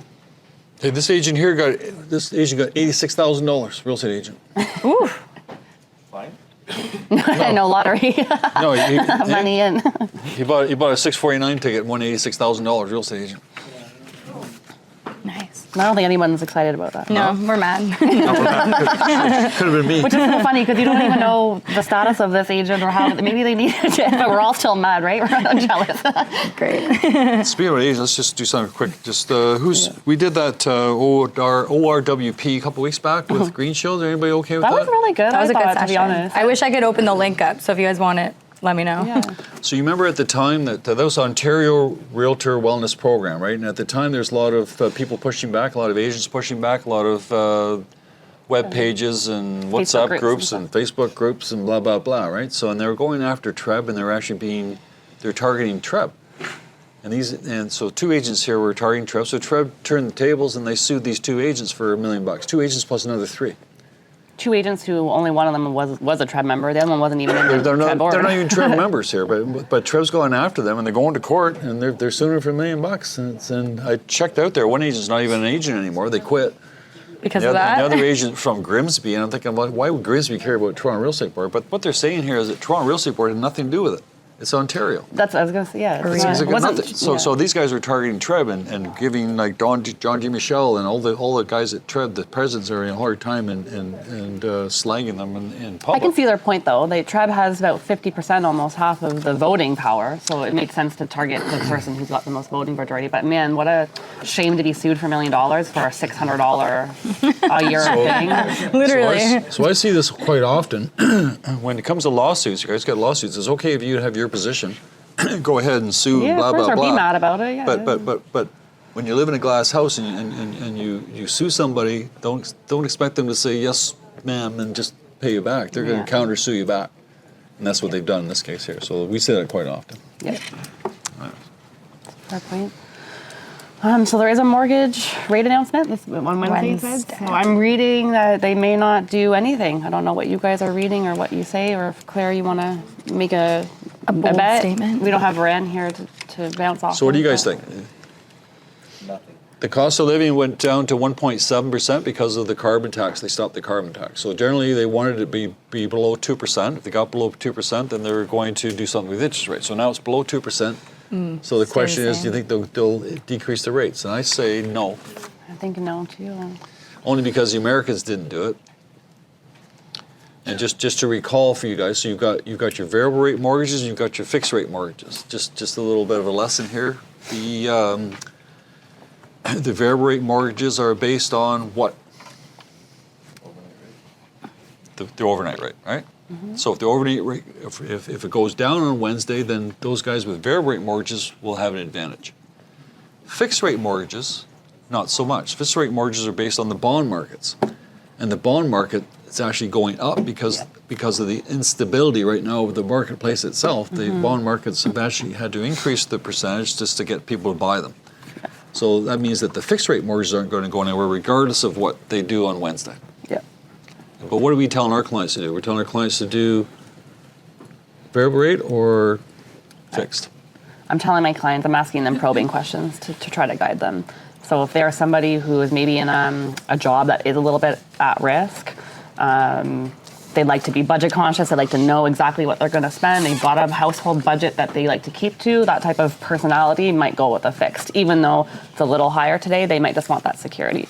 Hey, this agent got $86,000. Real estate agent. Ooh. Fine. I know, lottery. No, Money in. he bought a 649 ticket, won $86,000. Real estate agent. Nice. I don't think anyone's excited about that. No, we're mad. Could have been me. Which is so funny because you don't even know the status of this agent or how maybe they need it, but we're all still mad, right? We're not jealous. Great. Speaking of agents, let's just do something quick. Just we did that our ORWP a couple weeks back with Green Shield. Anybody okay with that? That was really good. That was a good thought, session. to be honest. I wish I could open the link up, so if you guys want it, let me know. Yeah. So you remember at the time that was Ontario Realtor Wellness Program, right? And at the time, there's a lot of people pushing back, a lot of agents pushing back, a lot of web pages and WhatsApp groups and Facebook groups and blah blah blah, right? So and they were going after TREB, and they're targeting TREB. And so two agents here were targeting TREB. So TREB turned the tables and they sued these two agents for $1 million. Two agents plus another three. Two agents who only one of them was a TREB member. The other one wasn't even in the TREB board. They're not even TREB members here, but TREB's going after them, and they're going to court, and they're suing them for $1 million. And I checked out there. One agent's not even an agent anymore. They quit. Because of that? The other agent from Grimsby, and I'm thinking, why would Grimsby care about Toronto Real Estate Board? But what they're saying here is that Toronto Real Estate Board had nothing to do with it. It's Ontario. That's what I was going to say, yeah. So these guys are targeting TREB and giving like John G. Michel and all the guys at TREB, the presidents are in a hard time and slagging them in public. I can see their point though. TREB has about 50%, almost half of the voting power, so it makes sense to target the person who's got the most voting majority. But man, what a shame to be sued for $1 million for a $600 a year thing. Literally. So I see this quite often. When it comes to lawsuits, you guys get lawsuits. It's okay if you have your position, go ahead and sue, blah, blah, or blah. be mad about it, yeah. But when you live in a glass house and you sue somebody, don't expect them to say, yes, ma'am, and just pay you back. They're going to counter sue you back. And that's what they've done in this case here. So we say that quite often. Yep. Fair point. So there is a mortgage rate announcement on Wednesday. You said? So I'm reading that they may not do anything. I don't know what you guys are reading or what you say, or if Claire, you want to make a bold bet. statement. We don't have Ran here to bounce off. So what do you guys think? Nothing. The cost of living went down to 1.7% because of the carbon tax. They stopped the carbon tax. So generally they wanted it to be below 2%. If they got below 2%, then they were going to do something with interest rates. So now it's below 2%. So the question is, do you think they'll decrease the rates? And I say no. I think no too. Only because the Americans didn't do it. And just to recall for you guys, so you've got your variable rate mortgages, and you've got your fixed rate mortgages. Just a little bit of a lesson here. The variable rate mortgages are based on what? The overnight rate, right? So if the overnight rate, if it goes down on Wednesday, then those guys with variable rate mortgages will have an advantage. Fixed rate mortgages, not so much. Fixed rate mortgages are based on the bond markets, and the bond market is actually going up because of the instability right now of the marketplace itself. The bond markets have actually had to increase the percentage just to get people to buy them. So that means that the fixed rate mortgages aren't going to go anywhere regardless of what they do on Wednesday. Yeah. But what are we telling our clients to do? We're telling our clients to do variable rate or fixed? I'm telling my clients, I'm asking them probing questions to try to guide them. So if they're somebody who is maybe in a job that is a little bit at risk, they like to be budget conscious, they like to know exactly what they're going to spend, they've got a household budget that they like to keep to, that type of personality might go with a fixed. Even though it's a little higher today, they might just want that security.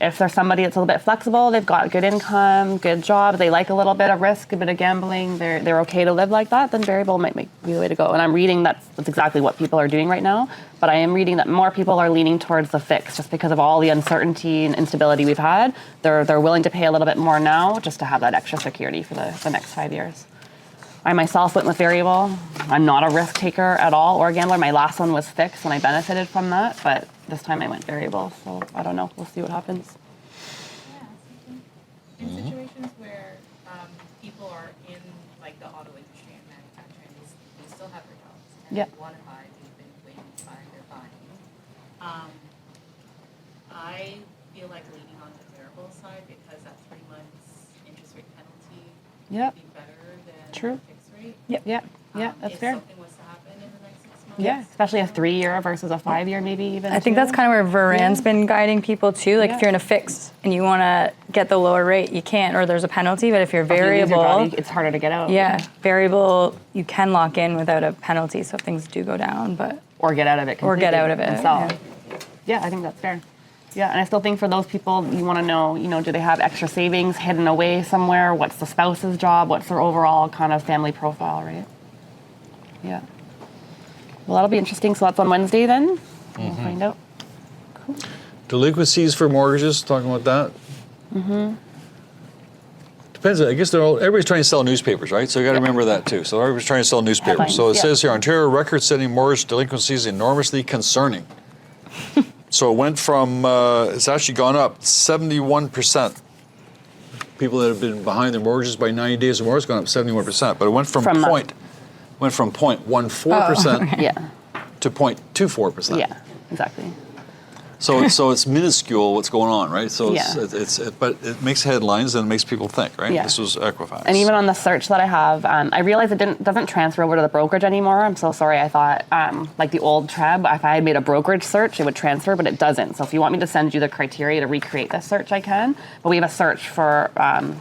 If there's somebody that's a little bit flexible, they've got good income, good job, they like a little bit of risk, a bit of gambling, they're okay to live like that, then variable might be the way to go. And I'm reading that's exactly what people are doing right now, but I am reading that more people are leaning towards the fixed just because of all the uncertainty and instability we've had. They're willing to pay a little bit more now just to have that extra security for the next 5 years. I myself went with variable. I'm not a risk taker at all or a gambler. My last one was fixed and I benefited from that, but this time I went variable, so I don't know. We'll see what happens. In situations where people are in like the auto industry and manufacturing, they still have their jobs and Yeah. they want to buy, they've been waiting to buy, they're buying. I feel like leaning on the variable side because that 3 months interest rate penalty Yep. would be better than True. a fixed rate. Yeah, that's if fair. something was to happen in the next 6 months. Yeah, especially a 3-year versus a 5-year, maybe even. I think that's kind of where Varan's Yeah. been guiding people too. Like Yeah. if you're in a fixed and you want to get the lower rate, you can't, or there's a penalty. But if you're If you lose your variable, job, it's harder to get out. yeah, variable, you can lock in without a penalty. So if things do go down, but Or get out of it. Or get completely out of it, and sell. yeah. Yeah, I think that's fair. Yeah, and I still think for those people, you want to know, do they have extra savings hidden away somewhere? What's the spouse's job? What's their overall kind of family profile, right? Yeah. Well, that'll be interesting. So that's on Wednesday then. We'll find out. Cool. Delinquencies for mortgages, talking about that. Depends. I guess everybody's trying to sell newspapers, right? So you got to remember that too. So everybody's trying to sell newspapers. Headlines, So it yeah. says here, Ontario record-setting mortgage delinquencies enormously concerning. So it went from, it's actually gone up 71%. People that have been behind their mortgages by 90 days or more has gone up 71%. But it went from From, 0.14% Yeah. to 0.24%. Yeah, exactly. So it's minuscule what's going on, right? So Yeah. but it makes headlines and it makes people think, right? Yeah. This was Equifax. And even on the search that I have, I realized it doesn't transfer over to the brokerage anymore. I'm so sorry. I thought, like the old Treb, if I had made a brokerage search, it would transfer, but it doesn't. So if you want me to send you the criteria to recreate this search, I can. But we have a search for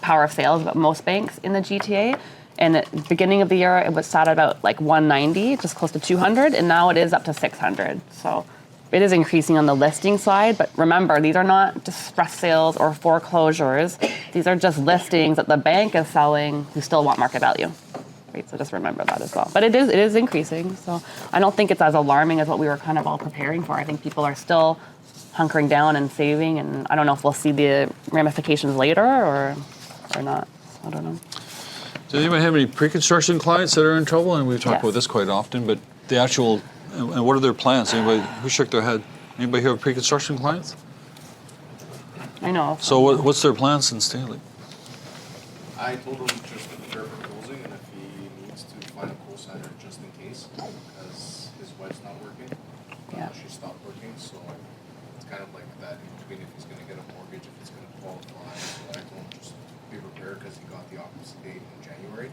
power of sales about most banks in the GTA. And at the beginning of the year, it was sat at about like 190, just close to 200, and now it is up to 600. So it is increasing on the listing side, but remember, these are not distress sales or foreclosures. These are just listings that the bank is selling who still want market value. Right, so just remember that as well. But it is increasing, so I don't think it's as alarming as what we were kind of all preparing for. I think people are still hunkering down and saving, and I don't know if we'll see the ramifications later or not. I don't know. Does anybody have any pre-construction clients that are in trouble? And we've talked Yes. about this quite often, but the actual, and what are their plans? Anybody who shook their head? Anybody here have pre-construction clients? I know. So what's their plans since Stanley? I told him just to prepare for closing, and if he needs to find a co-signer just in case, because his wife's not working. Yeah. She stopped working, so it's kind of like that in between if he's going to get a mortgage, if he's going to qualify. So I told him just be prepared because he got the opposite date in January.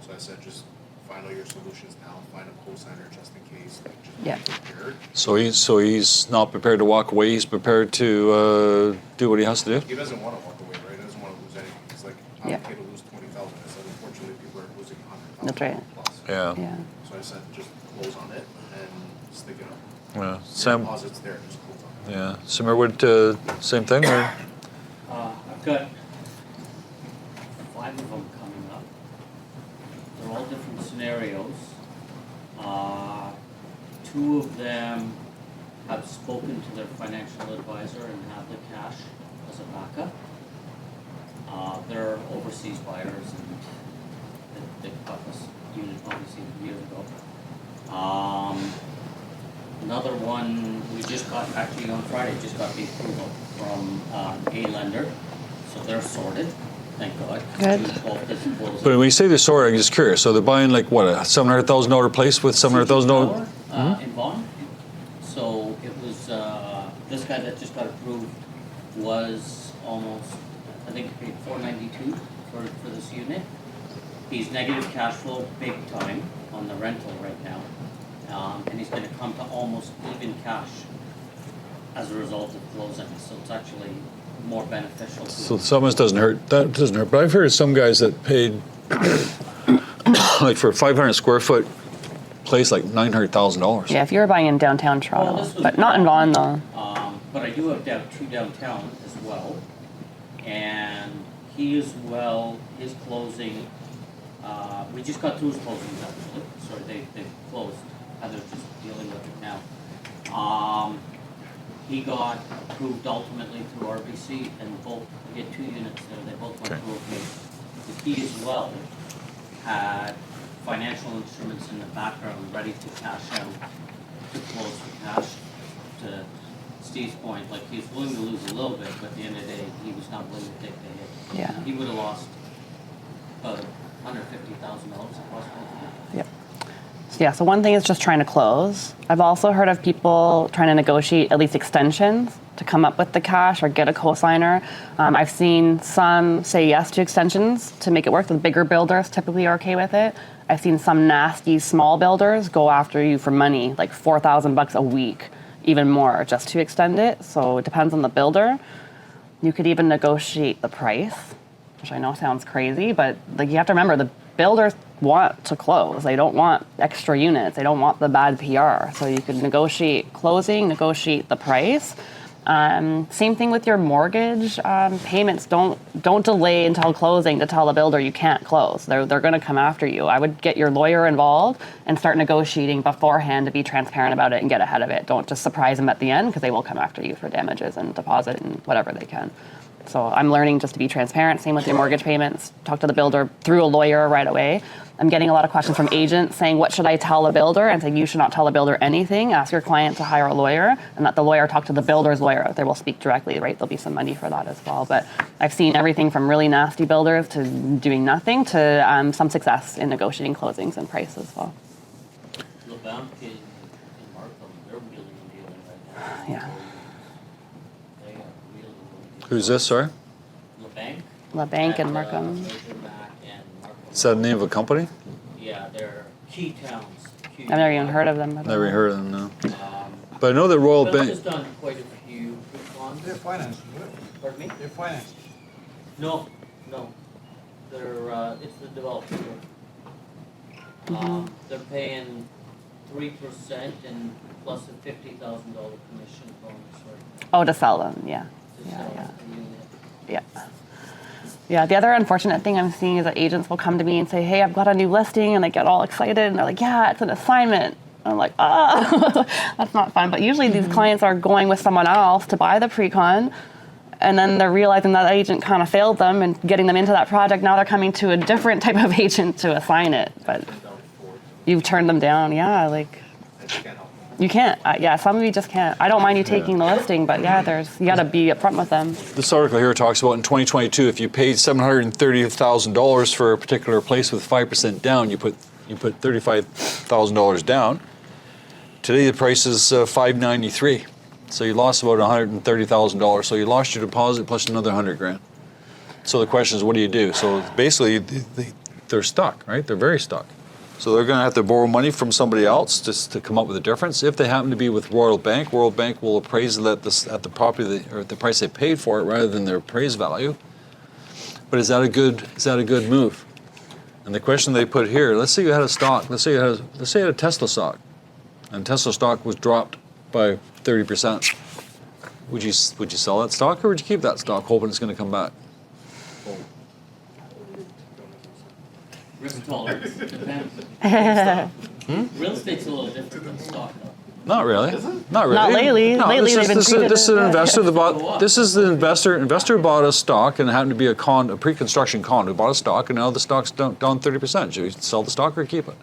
So I said just find out your solutions now, find a co-signer just in case, like just Yeah. be prepared. So he's not prepared to walk away. He's prepared to do what he has to do. He doesn't want to walk away, right? He doesn't want to lose anything. He's like, I'm Yeah. okay to lose 20,000. I said, unfortunately, people are losing 100,000 That's right. plus. Yeah. Yeah. So I said, just close on it and stick it up. Yeah. Your Sam. deposit's there, just close on it. Yeah. Simmerwood, same thing. Or? I've got 5 of them coming up. They're all different scenarios. 2 of them have spoken to their financial advisor and have the cash as a backup. They're overseas buyers and they bought this unit obviously years ago. Another one, we just got, actually on Friday, just got the approval from a lender, so they're sorted, thank God. Good. June 12th is the closing. But when you say they're sorry, I'm just curious. So they're buying like what, a $700,000 place with $700,000? In Vaughan. So it was, this guy that just got approved was almost, I think he paid $492 for this unit. He's negative cash flow big time on the rental right now. And he's gonna come to almost even cash as a result of closing, so it's actually more beneficial to So him. some of this doesn't hurt. That doesn't hurt. But I've heard of some guys that paid like for a 500 square foot place like $900,000. Yeah, if you were buying in downtown Toronto, Well, this was but not in Vaughan though. But I do have 2 downtown as well, and he as well, his closing, we just got through his closings actually, sorry, they've closed, Heather's just dealing with it now. He got approved ultimately through RBC, and both, we get 2 units there, they both went Okay. through okay. He as well had financial instruments in the background ready to cash out, to close for cash. To Steve's point, like he's willing to lose a little bit, but at the end of the day, he was not willing to take the hit. Yeah. He would have lost about $150,000 across both of them. Yep. So yeah, so one thing is just trying to close. I've also heard of people trying to negotiate at least extensions to come up with the cash or get a cosigner. I've seen some say yes to extensions to make it work. The bigger builders typically are okay with it. I've seen some nasty small builders go after you for money, like $4,000 a week, even more, just to extend it. So it depends on the builder. You could even negotiate the price, which I know sounds crazy, but like you have to remember the builders want to close. They don't want extra units. They don't want the bad PR. So you could negotiate closing, negotiate the price. Same thing with your mortgage payments. Don't delay until closing to tell the builder you can't close. They're going to come after you. I would get your lawyer involved and start negotiating beforehand to be transparent about it and get ahead of it. Don't just surprise them at the end because they will come after you for damages and deposit and whatever they can. So I'm learning just to be transparent. Same with your mortgage payments. Talk to the builder through a lawyer right away. I'm getting a lot of questions from agents saying, what should I tell a builder? And saying, you should not tell a builder anything. Ask your client to hire a lawyer and let the lawyer talk to the builder's lawyer. They will speak directly, right? There'll be some money for that as well. But I've seen everything from really nasty builders to doing nothing to some success in negotiating closings and price as well. LeBanc in Markham, they're wheeling and dealing right now. Yeah. They are wheeling and dealing. Who's this, sorry? LeBanc. LeBanc and At, Markham. Major Mac and Markham. Is that the name of a company? Yeah, they're key towns. I've never even heard of them. Never heard of them, no. Um, But I know that Royal Phil's Bank. has done quite a few pre-cons. They're financed, Pardon me? they're financed. No. They're, it's the developer. They're paying 3% and plus a $50,000 commission bonus right Oh, to sell them, yeah. to Yeah, sell yeah. the unit. Yeah. Yeah, the other unfortunate thing I'm seeing is that agents will come to me and say, hey, I've got a new listing, and they get all excited, and they're like, yeah, it's an assignment. I'm like, that's not fun. But usually these clients are going with someone else to buy the pre-con, and then they're realizing that agent kind of failed them and getting them into that project. Now they're coming to a different type of agent to assign it. But you've turned them down, yeah, like. You can't. Yeah, some of you just can't. I don't mind you taking the listing, but yeah, you got to be upfront with them. This article here talks about in 2022, if you paid $730,000 for a particular place with 5% down, you put $35,000 down. Today the price is $593,000, so you lost about $130,000. So you lost your deposit plus another $100,000. So the question is, what do you do? So basically, they're stuck, right? They're very stuck. So they're going to have to borrow money from somebody else just to come up with a difference. If they happen to be with Royal Bank will appraise it at the property or at the price they paid for it rather than their appraised value. But is that a good move? And the question they put here: let's say you had a stock. Let's say you had a Tesla stock, and Tesla stock was dropped by 30%. Would you sell that stock or would you keep that stock, hoping it's going to come back? Risk tolerance, depends. Real estate's a little different than stock though. Not really. Not really. Not lately. No, Lately they've been this treated is an as- investor that bought. This is the investor bought a stock and it happened to be a pre-construction condo. Bought a stock and now the stock's down 30%. Should you sell the stock or keep it?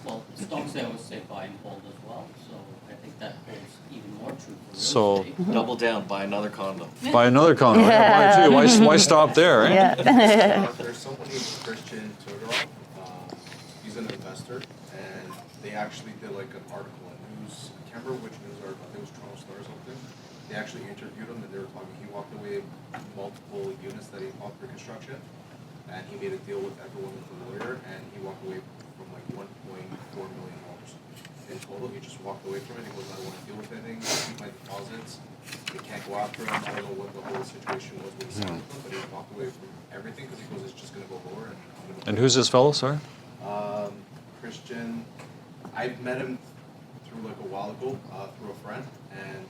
Well, stocks I always say buy and hold as well, so I think that holds even more true for real So- estate. Double down, buy another condo. Buy another condo. Yeah, buy two. Why stop there? Eh? Yeah. There's somebody, Christian Todorov, he's an investor, and they actually did like an article in news, I can't remember which news article, I think it was Toronto Star or something. They actually interviewed him and they were talking, he walked away multiple units that he bought for construction, and he made a deal with everyone with a lawyer, and he walked away from like $1.4 million in total. He just walked away from it. He goes, I don't want to deal with anything, I keep my deposits. They can't go after him. I don't know what the whole situation was when he signed with them, but he walked away from everything because he goes, it's just going to go lower. And who's this fellow? Sorry. Christian, I met him through like a while ago through a friend, and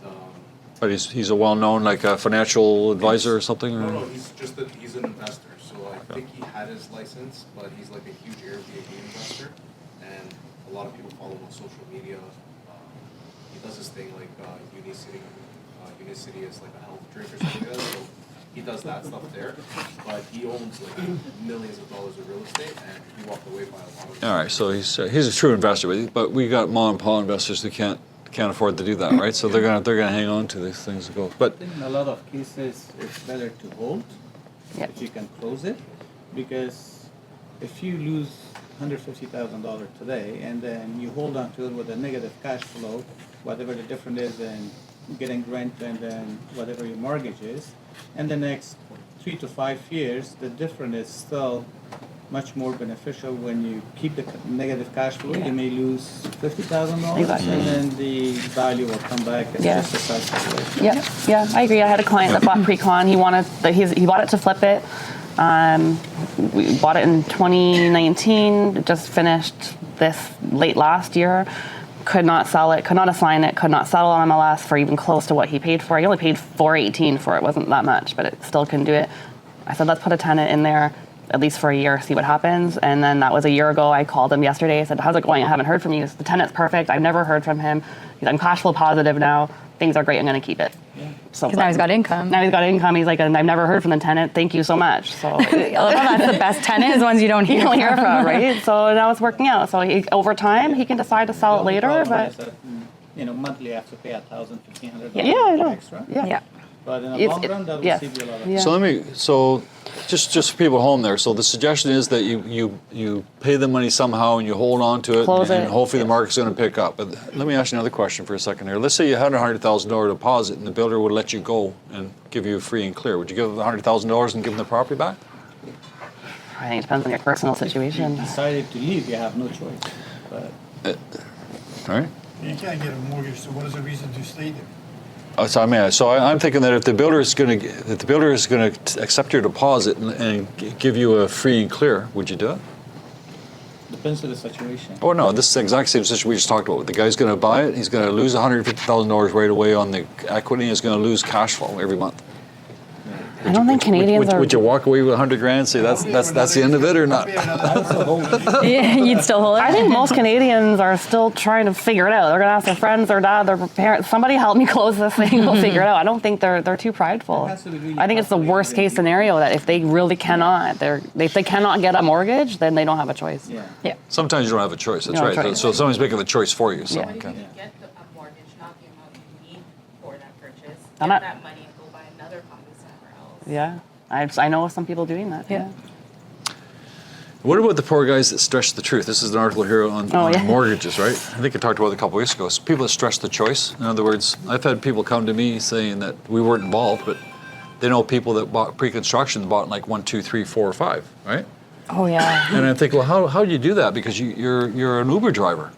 But he's a well-known like a financial advisor or something. Or? no, he's an investor. So I think he had his license, but he's like a huge Airbnb investor, and a lot of people follow him on social media. He does this thing like Unicity. Unicity is like a health drink or something like that. So he does that stuff there, but he owns like millions of dollars of real estate, and he walked away by a lot of it. All right, so he's a true investor, but we got mom and pop investors who can't afford to do that, right? So they're gonna hang on to these things and go. But In a lot of cases, it's better to hold Yep. if you can close it, because if you lose $150,000 today and then you hold on to it with a negative cash flow, whatever the difference is in getting rent and then whatever your mortgage is, and the next 3 to 5 years, the difference is still much more beneficial when you keep the negative cash flow. You may lose $50,000, Exactly. and then the value will come back. It's Yeah. just a side situation. Yeah, I agree. I had a client that bought pre-con. He bought it to flip it. We bought it in 2019. Just finished this late last year. Could not sell it. Could not assign it. Could not settle on MLS for even close to what he paid for. He only paid $418 for it. Wasn't that much, but it still couldn't do it. I said, let's put a tenant in there at least for a year, see what happens. And then that was a year ago. I called him yesterday. I said, how's it going? I haven't heard from you. The tenant's perfect. I've never heard from him. I'm cash flow positive now. Things are great. I'm going to keep it. So Because now he's got income. Now he's got income. He's like, and I've never heard from the tenant. Thank you so much. So I love how that's the best tenant is ones you don't you hear don't hear from. from, right? So now it's working out. So over time, he can decide to sell it The only later. problem But is that, monthly you have to pay $1,000, $1,500 yeah, I know. extra. Yeah. Yeah. But in the It's- long run, that will yes. save you a lot of Yeah. so just for people at home there. So the suggestion is that you pay the money somehow and you hold on to it, Close and it. hopefully the market's going to pick up. But let me ask you another question for a second here. Let's say you had a $100,000 deposit and the builder would let you go and give you free and clear. Would you give them $100,000 and give them the property back? I think it depends on your personal situation. decided to leave, you have no choice. But All right. You can't get a mortgage, so what is the reason to stay there? So I'm thinking that if the builder is going to accept your deposit and give you a free and clear, would you do it? depends on the situation. Oh no, this is the exact same situation we just talked about. The guy's going to buy it. He's going to lose $150,000 right away on the equity. He's going to lose cash flow every month. I don't think Canadians are. Would you walk away with $100,000 and say that's the end of it or not? Yeah, you'd still hold it. I think most Canadians are still trying to figure it out. They're gonna ask their friends, their dad, their parents. Somebody help me close this thing. We'll figure it out. I don't think they're too prideful. It has to be really I think it's the worst case scenario that if they really cannot, if they cannot get a mortgage, then they don't have a choice. Yeah. Sometimes you don't have a choice. That's No right. choice. So somebody's making the choice for you. So, Yeah. But if okay. you get a mortgage, not the amount you need for that purchase, I'm get not- that money and go buy another condo somewhere else. Yeah, I know some people doing that. Yeah. What about the poor guys that stretch the truth? This is an article here on yeah. mortgages, right? I think I talked about it a couple weeks ago. It's people that stretch the choice. In other words, I've had people come to me saying that we weren't involved, but they know people that bought pre-construction bought like 1, 2, 3, 4, or 5, right? Oh yeah. And I think, well, how do you do that? Because you're an Uber driver.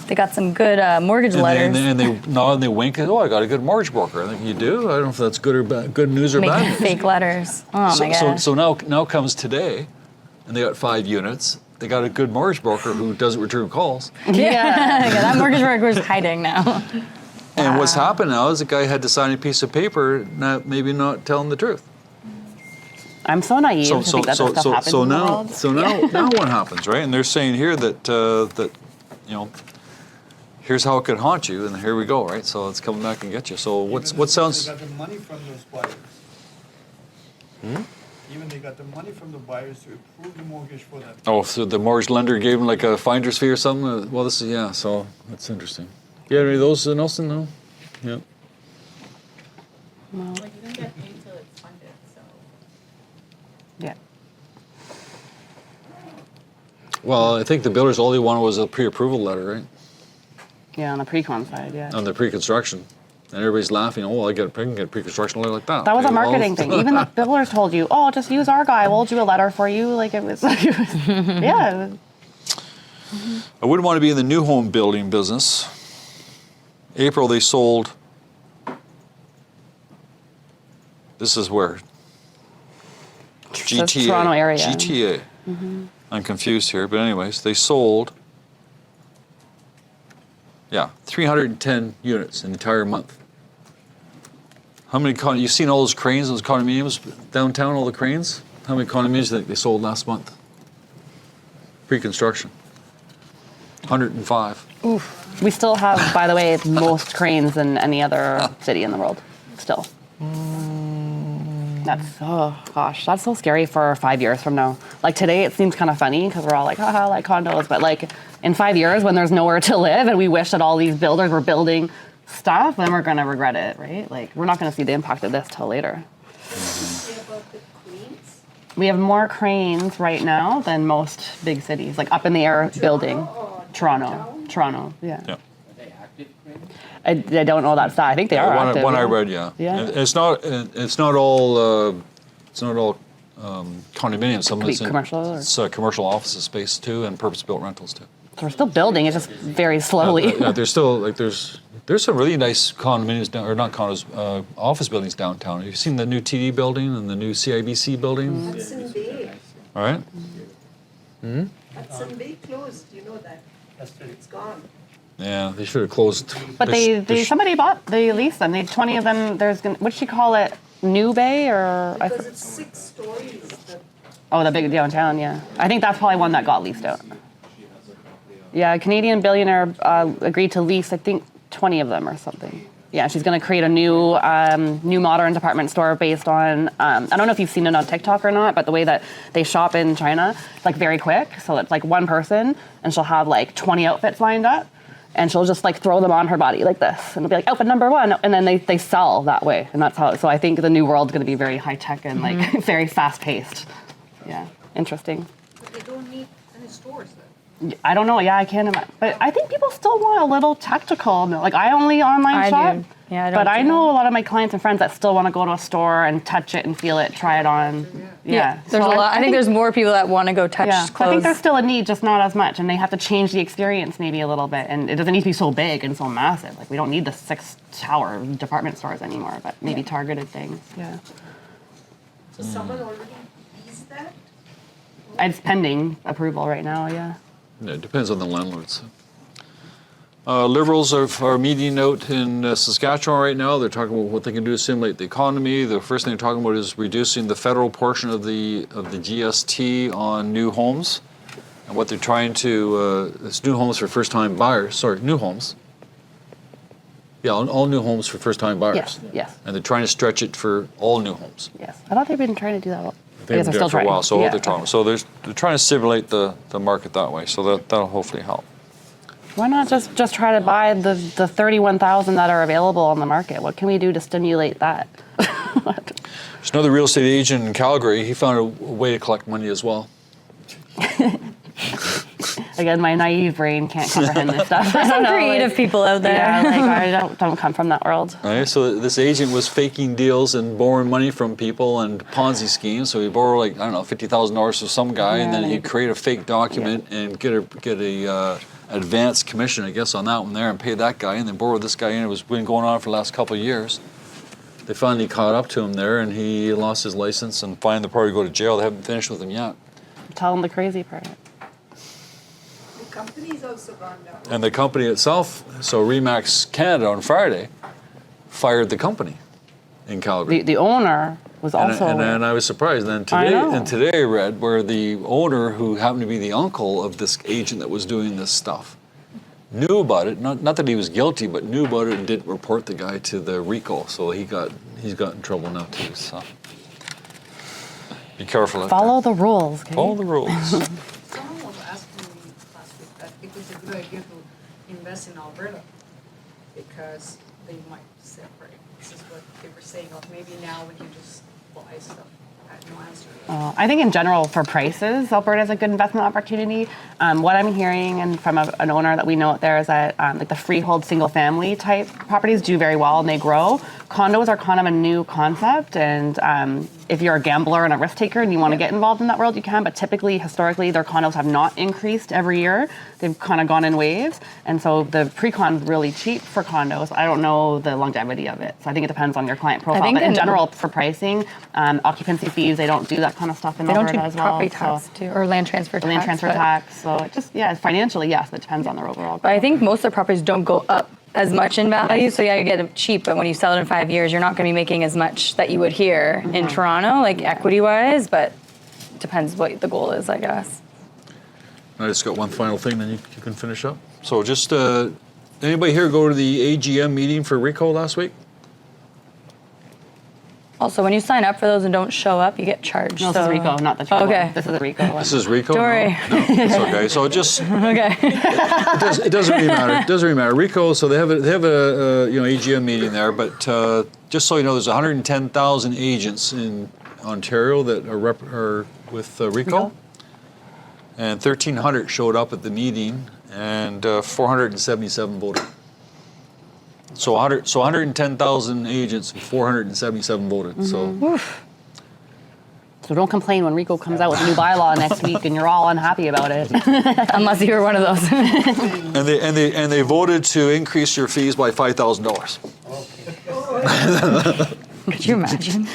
They got some good mortgage letters. And they nod and they wink. And, I got a good mortgage broker. I think you do. I don't know if that's good or bad, good news or bad Making news. fake letters. Oh my gosh. So now comes today, and they got 5 units. They got a good mortgage broker who doesn't return calls. Yeah, that mortgage broker is hiding now. And what's happened now is the guy had to sign a piece of paper, maybe not telling the truth. I'm so naive to think that this stuff happens in the world. Now what happens, right? And they're saying here that here's how it could haunt you, and here we go, right? So it's coming back and get you. So what sounds? They got the money from those buyers. Even they got the money from the buyers to approve the mortgage for them. Oh, so the mortgage lender gave them like a finder's fee or something? Well, so that's interesting. Yeah, any of those, Nelson? No? Yeah. Well, you don't get paid till it's funded, so. Yeah. Well, I think the builders, all they wanted was a pre-approval letter, right? Yeah, on the pre-con side, yeah. On the pre-construction. And everybody's laughing, I can get a pre-construction letter like that. That was a Okay, well, marketing thing. Even the builders told you, just use our guy. We'll do a letter for you. Like it was, yeah. I wouldn't want to be in the new home building business. April, they sold, this is where? That's Toronto area. GTA. I'm confused here, but anyways, they sold, 310 units an entire month. How many, you've seen all those cranes, those condominiums downtown, all the cranes? How many condominiums do you think they sold last month? Pre-construction. 105. Oof. We still have, by the way, most cranes than any other city in the world. Still. That's so scary for 5 years from now. Like today, it seems kind of funny because we're all like, haha, like condos. But like in 5 years, when there's nowhere to live and we wish that all these builders were building stuff, then we're gonna regret it, right? Like we're not gonna see the impact of this till later. About the cranes? We have more cranes right now than most big cities, like up in the air building. Toronto, yeah. Are they active cranes? I don't know that stat. I think they are active. One I yeah. read, yeah. Yeah. And it's not all condominiums. Some Could be of commercial or- it's commercial office space too, and purpose-built rentals too. So we're still building. It's just very slowly. There's still there's some really nice condominiums or not condos, office buildings downtown. Have you seen the new TD building and the new CIBC building? Hudson Bay. All right. Hudson Bay closed, you know that. It's gone. Yeah, they should have closed. But they they leased them. They 20 of them. What should you call it? New Bay or? Because it's 6 stories. The big downtown. Yeah, I think that's probably one that got leased out. Yeah, a Canadian billionaire agreed to lease, I think, 20 of them or something. Yeah, she's going to create a new modern department store based on, I don't know if you've seen it on TikTok or not, but the way that they shop in China, it's like very quick. So it's like one person and she'll have like 20 outfits lined up and she'll just like throw them on her body like this. And it'll be like outfit number 1. And then they sell that way. And that's how, so I think the new world's going to be very high tech and like very fast paced. Yeah, interesting. But they don't need any stores then. I don't know. Yeah, I can't imagine. But I think people still want a little tactical. Like I only online shop. do. Yeah, I don't But I do know that. a lot of my clients and friends that still want to go to a store and touch it and feel it, try it on. Yeah. There's So a lot. I think there's more people that want to go touch Yeah. So clothes. I think there's still a need, just not as much, and they have to change the experience maybe a little bit. And it doesn't need to be so big and so massive. Like we don't need the 6-tower department stores anymore, but maybe targeted things. Yeah. So someone already leased that? It's pending approval right now. Yeah. Yeah, it depends on the landlords. Liberals are meeting out in Saskatchewan right now. They're talking about what they can do to stimulate the economy. The first thing they're talking about is reducing the federal portion of the GST on new homes. And what they're trying to, it's new homes for first-time buyers. Sorry, new homes. Yeah, all new homes for first-time buyers. Yes. Yes. And they're trying to stretch it for all new homes. Yes. I thought they've been trying to do that. They've been doing it for a while, so they're talking. So they're trying to stimulate the market that way. So that'll hopefully help. Why not just try to buy the 31,000 that are available on the market? What can we do to stimulate that? There's another real estate agent in Calgary. He found a way to collect money as well. again, my naive brain can't comprehend this stuff. I don't Some know, creative people out there. Yeah, like I don't come from that world. All right, so this agent was faking deals and borrowing money from people and Ponzi schemes. So he borrowed like, I don't know, $50,000 from some guy, and then he'd create a fake document and get a advance commission, I guess, on that one there, and pay that guy, and then borrow this guy in. It was been going on for the last couple of years. They finally caught up to him there, and he lost his license and fined the party to go to jail. They haven't finished with him yet. Tell them the crazy part. The company's also gone down. And the company itself, so Remax Canada on Friday, fired the company in Calgary. The owner was also. And I was surprised. And then today I read where the owner, who happened to be the uncle of this agent that was doing this stuff, knew about it. Not that he was guilty, but knew about it and didn't report the guy to the RICO. So he's got in trouble now too. So be careful. Follow the rules. Okay? Follow the rules. Someone was asking me last week that it was a good idea to invest in Alberta because they might separate. This is what they were saying. Of maybe now we can just buy stuff. I had no answer. I think in general for prices, Alberta is a good investment opportunity. What I'm hearing and from an owner that we know out there is that like the freehold single family type properties do very well and they grow. Condos are kind of a new concept, and if you're a gambler and a risk taker and you want to get involved in that world, you can, but typically, historically, their condos have not increased every year. They've kind of gone in waves, and so the pre-con is really cheap for condos. I don't know the longevity of it, so I think it depends on your client profile, but in general, for pricing, occupancy fees, they don't do that kind of stuff in Alberta as well. They don't do property tax too, or land transfer tax. Land transfer tax, so it just, financially, yes, but it depends on their overall. But I think most of the properties don't go up as much in value, so you get it cheap, but when you sell it in 5 years, you're not going to be making as much that you would here in Toronto, like equity-wise, but it depends what the goal is, I guess. I just got one final thing, then you can finish up. So just, anybody here go to the AGM meeting for RICO last week? Also, when you sign up for those and don't show up, you get charged. No, this is RICO, not the cheap Okay. one. This is a RICO one. This is RICO? Don't worry. No, it's okay. So just, Okay. it doesn't really matter. It doesn't really matter. RICO, so they have a AGM meeting there, but just so you know, there's 110,000 agents in Ontario that are with RICO, and 1,300 showed up at the meeting, and 477 voted. So 110,000 agents and 477 voted. So don't complain when RICO comes out with a new bylaw next week and you're all unhappy about it. Unless you're one of those. and they voted to increase your fees by $5,000. Could you imagine?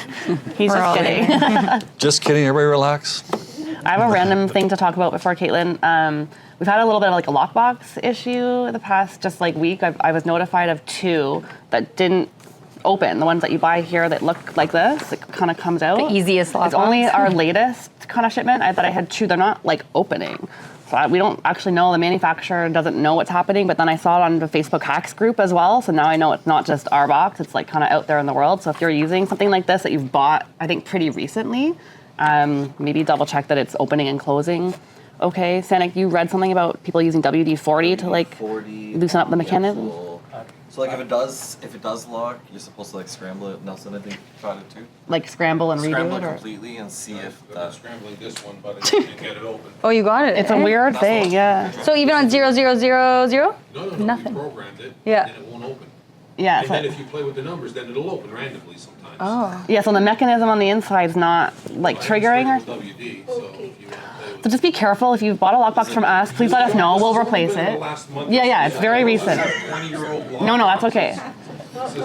He's just kidding. Just kidding. Everybody relax. I have a random thing to talk about before Katelyn. We've had a little bit of like a lockbox issue the past just like week. I was notified of 2 that didn't open. The ones that you buy here that look like this, it kind of comes out. The easiest lockbox. It's only our latest kind of shipment that I had 2. They're not like opening. So we don't actually know. The manufacturer doesn't know what's happening, but then I saw it on the Facebook hacks group as well. So now I know it's not just our box. It's like kind of out there in the world. So if you're using something like this that you've bought, I think pretty recently, maybe double check that it's opening and closing. Okay, Sanik, you read something about people using WD-40 to like loosen up the mechanism? So like if it does lock, you're supposed to like scramble it. Nelson, I think tried it too. Like scramble and redo Scramble it? it Or? completely and see if scrambling this one button and get it open. Oh, you got it. It's a weird thing, yeah. So even on 0000? No, Nothing. we programmed it, Yeah. and it won't open. Yeah. And then if you play with the numbers, then it'll open randomly sometimes. Oh. Yeah, so the mechanism on the inside is not like triggering or. WD, so if you want to play with So just be careful. If you've bought a lockbox from us, please let us know. We'll replace it. Yeah, it's very recent. 20-year-old block. No, that's okay.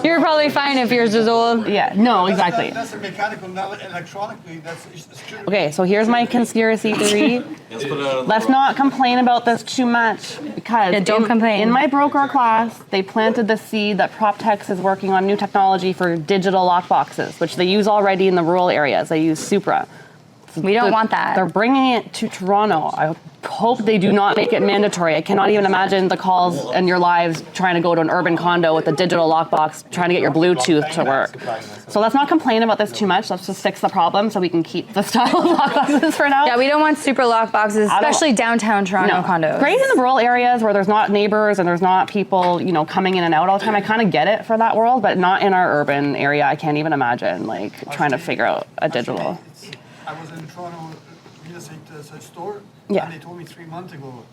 You're probably fine if yours is old. Yeah, no, exactly. That's a mechanical, not electronically. That's Okay, so here's my conspiracy theory. Let's not complain about this too much because don't complain. In my broker class, they planted the seed that PropTex is working on new technology for digital lockboxes, which they use already in the rural areas. They use Supra. We don't want that. They're bringing it to Toronto. I hope they do not make it mandatory. I cannot even imagine the calls in your lives trying to go to an urban condo with a digital lockbox, trying to get your Bluetooth to work. So let's not complain about this too much. Let's just fix the problem so we can keep the style of lockboxes for now. Yeah, we don't want super lockboxes, especially downtown Toronto condos. Great in the rural areas where there's not neighbors and there's not people, coming in and out all the time. I kind of get it for that world, but not in our urban area. I can't even imagine trying to figure out a digital. I was in Toronto real estate store, Yeah. and they told me 3 months ago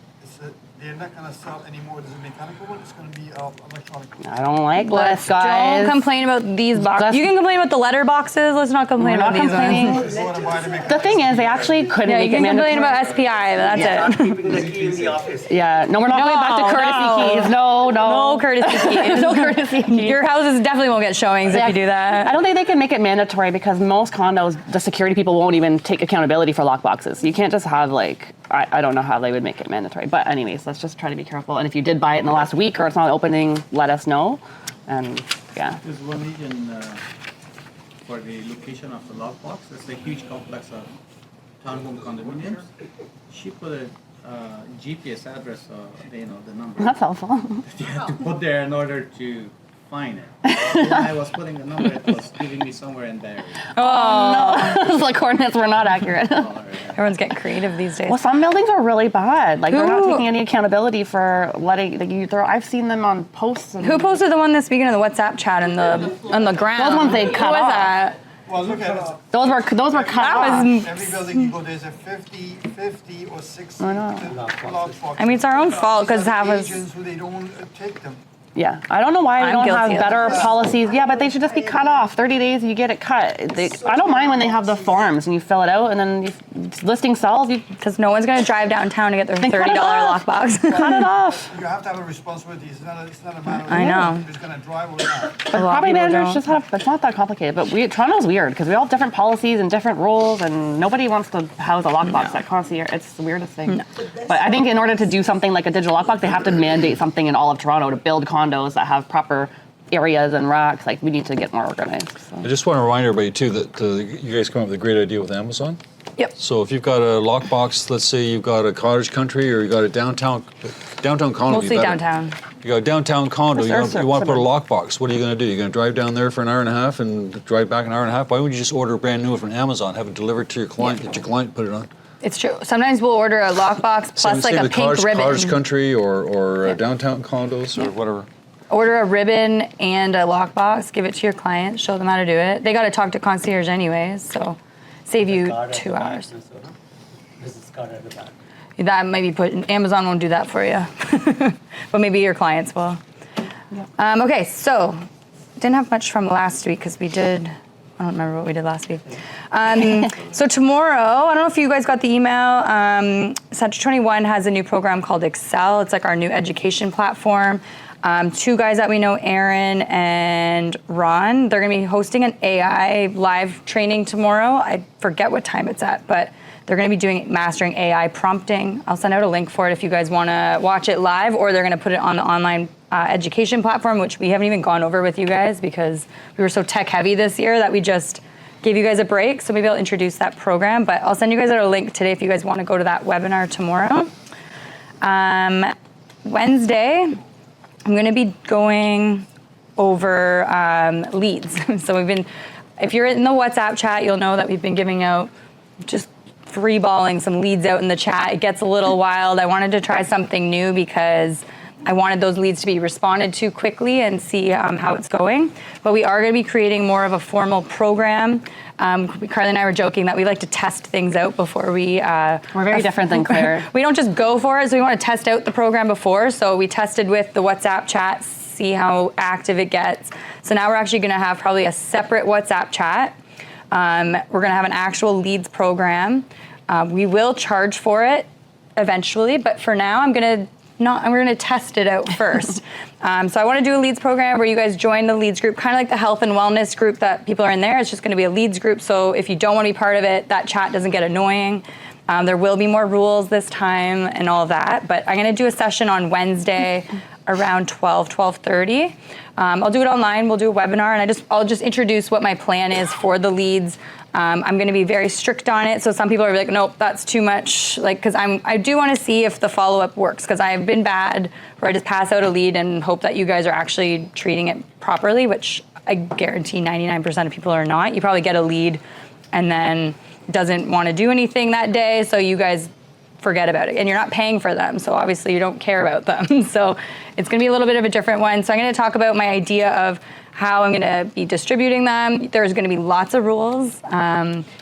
they're not gonna sell anymore. There's a mechanical one. It's gonna be electronic one. I don't like Let's this, guys. don't complain about these boxes. Let's- You can complain about the letter boxes. Let's not complain We're about not these complaining. ones. They wanna buy the mechanical. The thing is, they actually couldn't Yeah, make you it can complain mandatory. about SPI, but that's it. Keeping the key in the office. Yeah, no, we're not going back to courtesy keys. No. No courtesy keys. No courtesy keys. Your houses definitely won't get showings if you do that. I don't think they can make it mandatory because most condos, the security people won't even take accountability for lockboxes. You can't just have I don't know how they would make it mandatory. But anyways, let's just try to be careful. And if you did buy it in the last week or it's not opening, let us know. And yeah. There's one region for the location of the lockbox. It's a huge complex of townhome condominiums. She put a GPS address, the number. That's helpful. You have to put there in order to find it. When I was putting the number, it was giving me somewhere in there. It's like coordinates were not accurate. Everyone's getting creative these days. Well, some buildings are really bad. Like they're not Who- taking any accountability for letting. I've seen them on posts. And Who posted the one this weekend in the WhatsApp chat on the ground? Those ones they cut Who was off. that? Well, look at it. Those were cut That off. was. Every building you go, there's a 50 or 60 lockbox. I mean, it's our own fault because half is. Agents who they don't take them. Yeah, I don't know why we I'm don't have guilty of better that. policies. Yeah, but they should just be cut off. 30 days, you get it cut. I don't mind when they have the forms and you fill it out and then listing sells, you Because no one's going to drive downtown to get their Then cut $30 it off. lockbox. cut it off. You have to have a responsibility. It's not a matter of I know. who's gonna drive or not. But A lot of property people managers don't. just have, it's not that complicated. But Toronto's weird because we all have different policies and different rules and nobody wants to house a lockbox at concierge. It's the weirdest thing. But I think in order to do something like a digital lockbox, they have to mandate something in all of Toronto to build condos that have proper areas and racks. Like we need to get more organized. So. I just want to remind everybody too that you guys come up with a great idea with Amazon. Yep. So if you've got a lockbox, let's say you've got a cottage country or you got a downtown condo. would be Mostly better. downtown. You got a downtown condo, you want to put a suburban. lockbox. What are you going to do? You're going to drive down there for an hour and a half and drive back an hour and a half? Why wouldn't you just order brand new from Amazon, have it delivered to your client, get your client put it on? It's true. Sometimes we'll order a lockbox plus like Same a with pink ribbon. cottage country or downtown condos or whatever. Order a ribbon and a lockbox, give it to your client, show them how to do it. They got to talk to concierge anyways, so save you 2 hours. Business card at the back. That might be Amazon won't do that for you, but maybe your clients will. Okay, so didn't have much from last week because I don't remember what we did last week. So tomorrow, I don't know if you guys got the email, Central 21 has a new program called Excel. It's like our new education platform. Two guys that we know, Aaron and Ron, they're gonna be hosting an AI live training tomorrow. I forget what time it's at, but they're gonna be mastering AI prompting. I'll send out a link for it if you guys wanna watch it live, or they're gonna put it on the online education platform, which we haven't even gone over with you guys because we were so tech heavy this year that we just gave you guys a break. So maybe I'll introduce that program, but I'll send you guys out a link today if you guys wanna go to that webinar tomorrow. Wednesday, I'm going to be going over leads. So if you're in the WhatsApp chat, you'll know that we've been giving out, just free-balling some leads out in the chat. It gets a little wild. I wanted to try something new because I wanted those leads to be responded to quickly and see how it's going. But we are going to be creating more of a formal program. Carly and I were joking that we like to test things out before we... We're very different than Claire. We don't just go for it, so we want to test out the program before. So we tested with the WhatsApp chat, see how active it gets. So now we're actually going to have probably a separate WhatsApp chat. We're going to have an actual leads program. We will charge for it eventually, but for now I'm going to test it out first. So I want to do a leads program where you guys join the leads group, kind of like the health and wellness group that people are in there. It's just going to be a leads group. So if you don't want to be part of it, that chat doesn't get annoying. There will be more rules this time and all of that. But I'm going to do a session on Wednesday around 12:30. I'll do it online. We'll do a webinar, and I'll just introduce what my plan is for the leads. I'm going to be very strict on it. So some people are like, nope, that's too much. Like, because I do want to see if the follow-up works, because I've been bad where I just pass out a lead and hope that you guys are actually treating it properly, which I guarantee 99% of people are not. You probably get a lead and then doesn't want to do anything that day. So you guys forget about it. And you're not paying for them, so obviously you don't care about them. So it's gonna be a little bit of a different one. So I'm gonna talk about my idea of how I'm gonna be distributing them. There's gonna be lots of rules,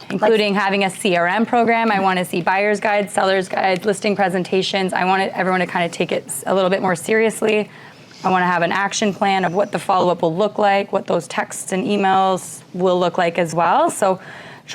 including having a CRM program. I wanna see buyer's guides, seller's guides, listing presentations. I want everyone to kind of take it a little bit more seriously. I wanna have an action plan of what the follow-up will look like, what those texts and emails will look like as well. So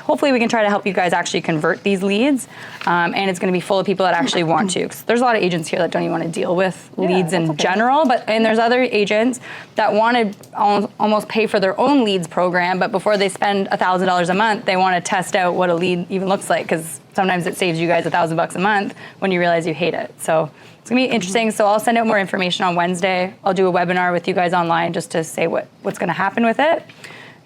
hopefully we can try to help you guys actually convert these leads, and it's going to be full of people that actually want to. 'Cause there's a lot of agents here that don't even want to deal with leads in general, and there's other agents that want to almost pay for their own leads program, but before they spend $1,000 a month, they want to test out what a lead even looks like, because sometimes it saves you guys $1,000 a month when you realize you hate it. So it's going to be interesting. So I'll send out more information on Wednesday. I'll do a webinar with you guys online just to say what's going to happen with it.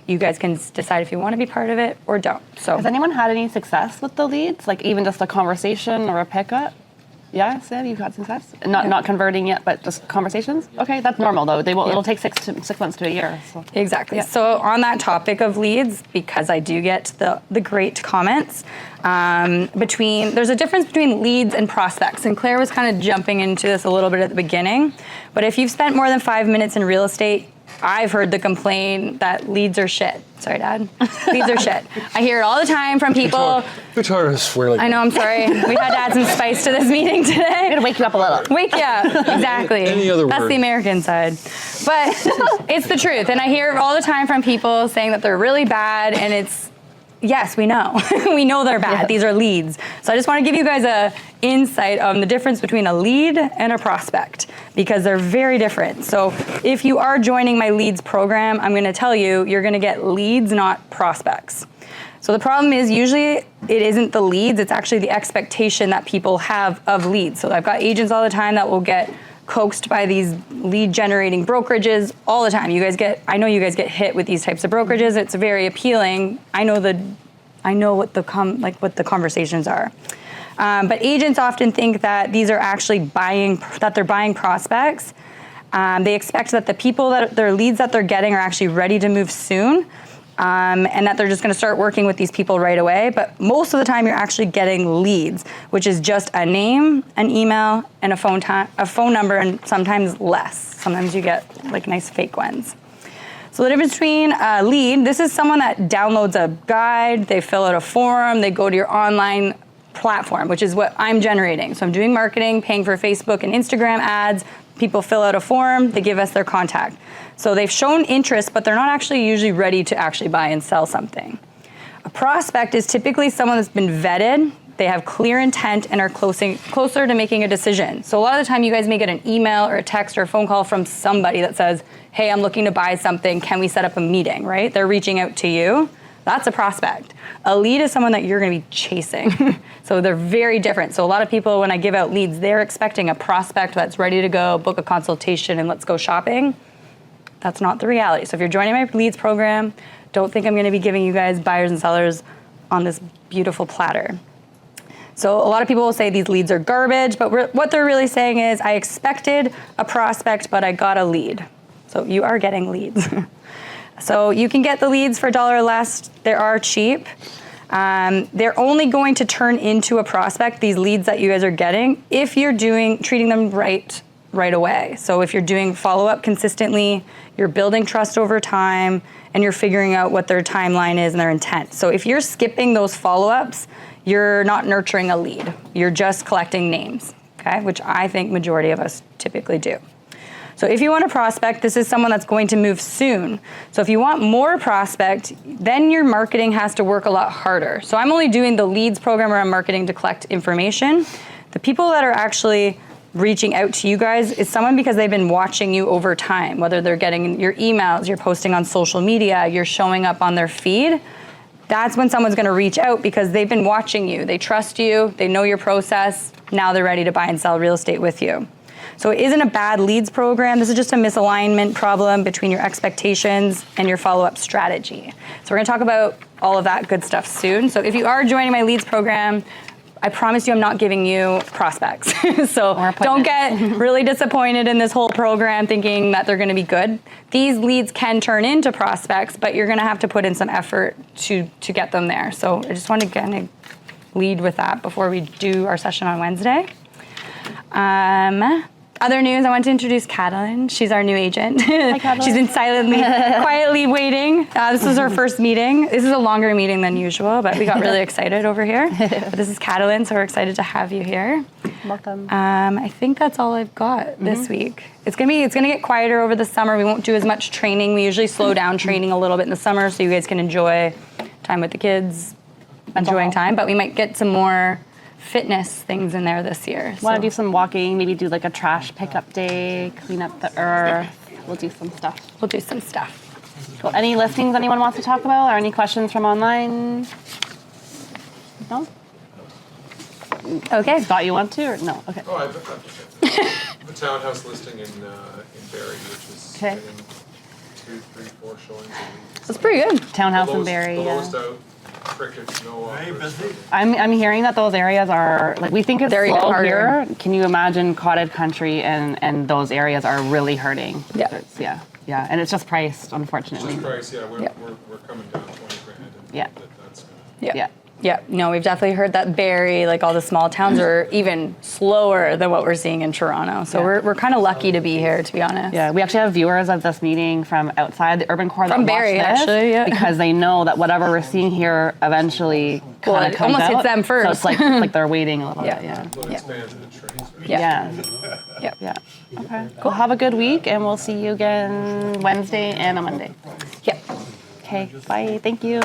You guys can decide if you want to be part of it or don't. So, has anyone had any success with the leads? Like even just a conversation or a pickup? Yeah, Sid, you've had success? Not converting yet, but just conversations? Okay, that's normal though. It'll take 6 months to a year. So. Exactly. Yeah. So on that topic of leads, because I do get the great comments, there's a difference between leads and prospects. And Claire was kind of jumping into this a little bit at the beginning. But if you've spent more than 5 minutes in real estate, I've heard the complaint that leads are shit. Sorry, Dad. Leads are shit. I hear it all the time from people. Who taught us swear like that? I know, I'm sorry. We had to add some spice to this meeting today. I'm going to wake you up a little. Wake you up, exactly. Any other That's word. the American side. But it's the truth. And I hear it all the time from people saying that they're really bad, and it's, yes, we know. We know they're bad. Yes. These are leads. So I just want to give you guys a insight on the difference between a lead and a prospect, because they're very different. So if you are joining my leads program, I'm going to tell you, you're going to get leads, not prospects. So the problem is usually it isn't the leads, it's actually the expectation that people have of leads. So I've got agents all the time that will get coaxed by these lead generating brokerages all the time. I know you guys get hit with these types of brokerages. It's very appealing. I know what the conversations are. But agents often think that these are actually they're buying prospects. They expect that the people their leads that they're getting are actually ready to move soon, and that they're just gonna start working with these people right away. But most of the time you're actually getting leads, which is just a name, an email, and a phone number, and sometimes less. Sometimes you get like nice fake ones. So the difference between a lead, this is someone that downloads a guide, they fill out a form, they go to your online platform, which is what I'm generating. So I'm doing marketing, paying for Facebook and Instagram ads. People fill out a form, they give us their contact. So they've shown interest, but they're not actually usually ready to actually buy and sell something. A prospect is typically someone that's been vetted, they have clear intent and are closer to making a decision. So a lot of the time you guys may get an email or a text or a phone call from somebody that says, hey, I'm looking to buy something, can we set up a meeting, right? They're reaching out to you. That's a prospect. A lead is someone that you're gonna be chasing. So they're very different. So a lot of people, when I give out leads, they're expecting a prospect that's ready to go, book a consultation, and let's go shopping. That's not the reality. So if you're joining my leads program, don't think I'm gonna be giving you guys buyers and sellers on this beautiful platter. So a lot of people will say these leads are garbage, but what they're really saying is, I expected a prospect, but I got a lead. So you are getting leads. So you can get the leads for $1 or less. They are cheap. They're only going to turn into a prospect, these leads that you guys are getting, if you're treating them right away. So if you're doing follow-up consistently, you're building trust over time, and you're figuring out what their timeline is and their intent. So if you're skipping those follow-ups, you're not nurturing a lead. You're just collecting names, okay? Which I think majority of us typically do. So if you want a prospect, this is someone that's going to move soon. So if you want more prospect, then your marketing has to work a lot harder. So I'm only doing the leads program around marketing to collect information. The people that are actually reaching out to you guys is someone because they've been watching you over time, whether they're getting your emails, you're posting on social media, you're showing up on their feed. That's when someone's gonna reach out because they've been watching you. They trust you, they know your process, now they're ready to buy and sell real estate with you. So it isn't a bad leads program. This is just a misalignment problem between your expectations and your follow-up strategy. So we're gonna talk about all of that good stuff soon. So if you are joining my leads program, I promise you I'm not giving you prospects. So don't get really disappointed in this whole program thinking that they're gonna be good. These leads can turn into prospects, but you're gonna have to put in some effort to get them there. So I just want to kind of lead with that before we do our session on Wednesday. Other news, I want to introduce Katelyn. She's our new agent. Hi, Katelyn. She's been quietly waiting. This was her first meeting. This is a longer meeting than usual, but we got really excited over here. But this is Katelyn, so we're excited to have you here. Welcome. I think that's all I've got this week. It's gonna get quieter over the summer. We won't do as much training. We usually slow down training a little bit in the summer so you guys can enjoy time with the kids, enjoying time. But we might get some more fitness things in there this year. Want to do some walking, maybe do like a trash pickup day, clean up the earth. We'll do some stuff. Cool. Any listings anyone wants to talk about or any questions from online? No? Okay. Thought you want to or no? Okay. Oh, I've the townhouse listing in Barrie, which is Okay. getting 2, 3, 4 showings a week. That's pretty good. Townhouse in The Barrie. The Yeah. lowest out, crickets, no Very offers. busy. I'm hearing that those areas are like we think it's They're slow harder. here. Can you imagine cottage country and those areas are really hurting? Yeah. Yeah, and it's just priced, unfortunately. Just price, yeah, we're Yeah. coming down 20 grand. And Yeah. That's Yeah. Yeah, no, we've definitely heard that Barrie, like all the small towns, are even slower than what we're seeing in Toronto. So Yeah. we're kind of lucky to be here, to be honest. Yeah, we actually have viewers of this meeting from outside the urban core that From watch Barrie, this actually, yeah. because they know that whatever we're seeing here eventually Well, kind of it comes almost out. hits them So it's first. like they're waiting a little bit. Yeah. what Yeah. expands the trains, right? Yeah. Yeah. Yeah. Okay. Cool. Have a good week, and we'll see you again Wednesday and on Monday. Yeah. Okay. Bye. Thank you.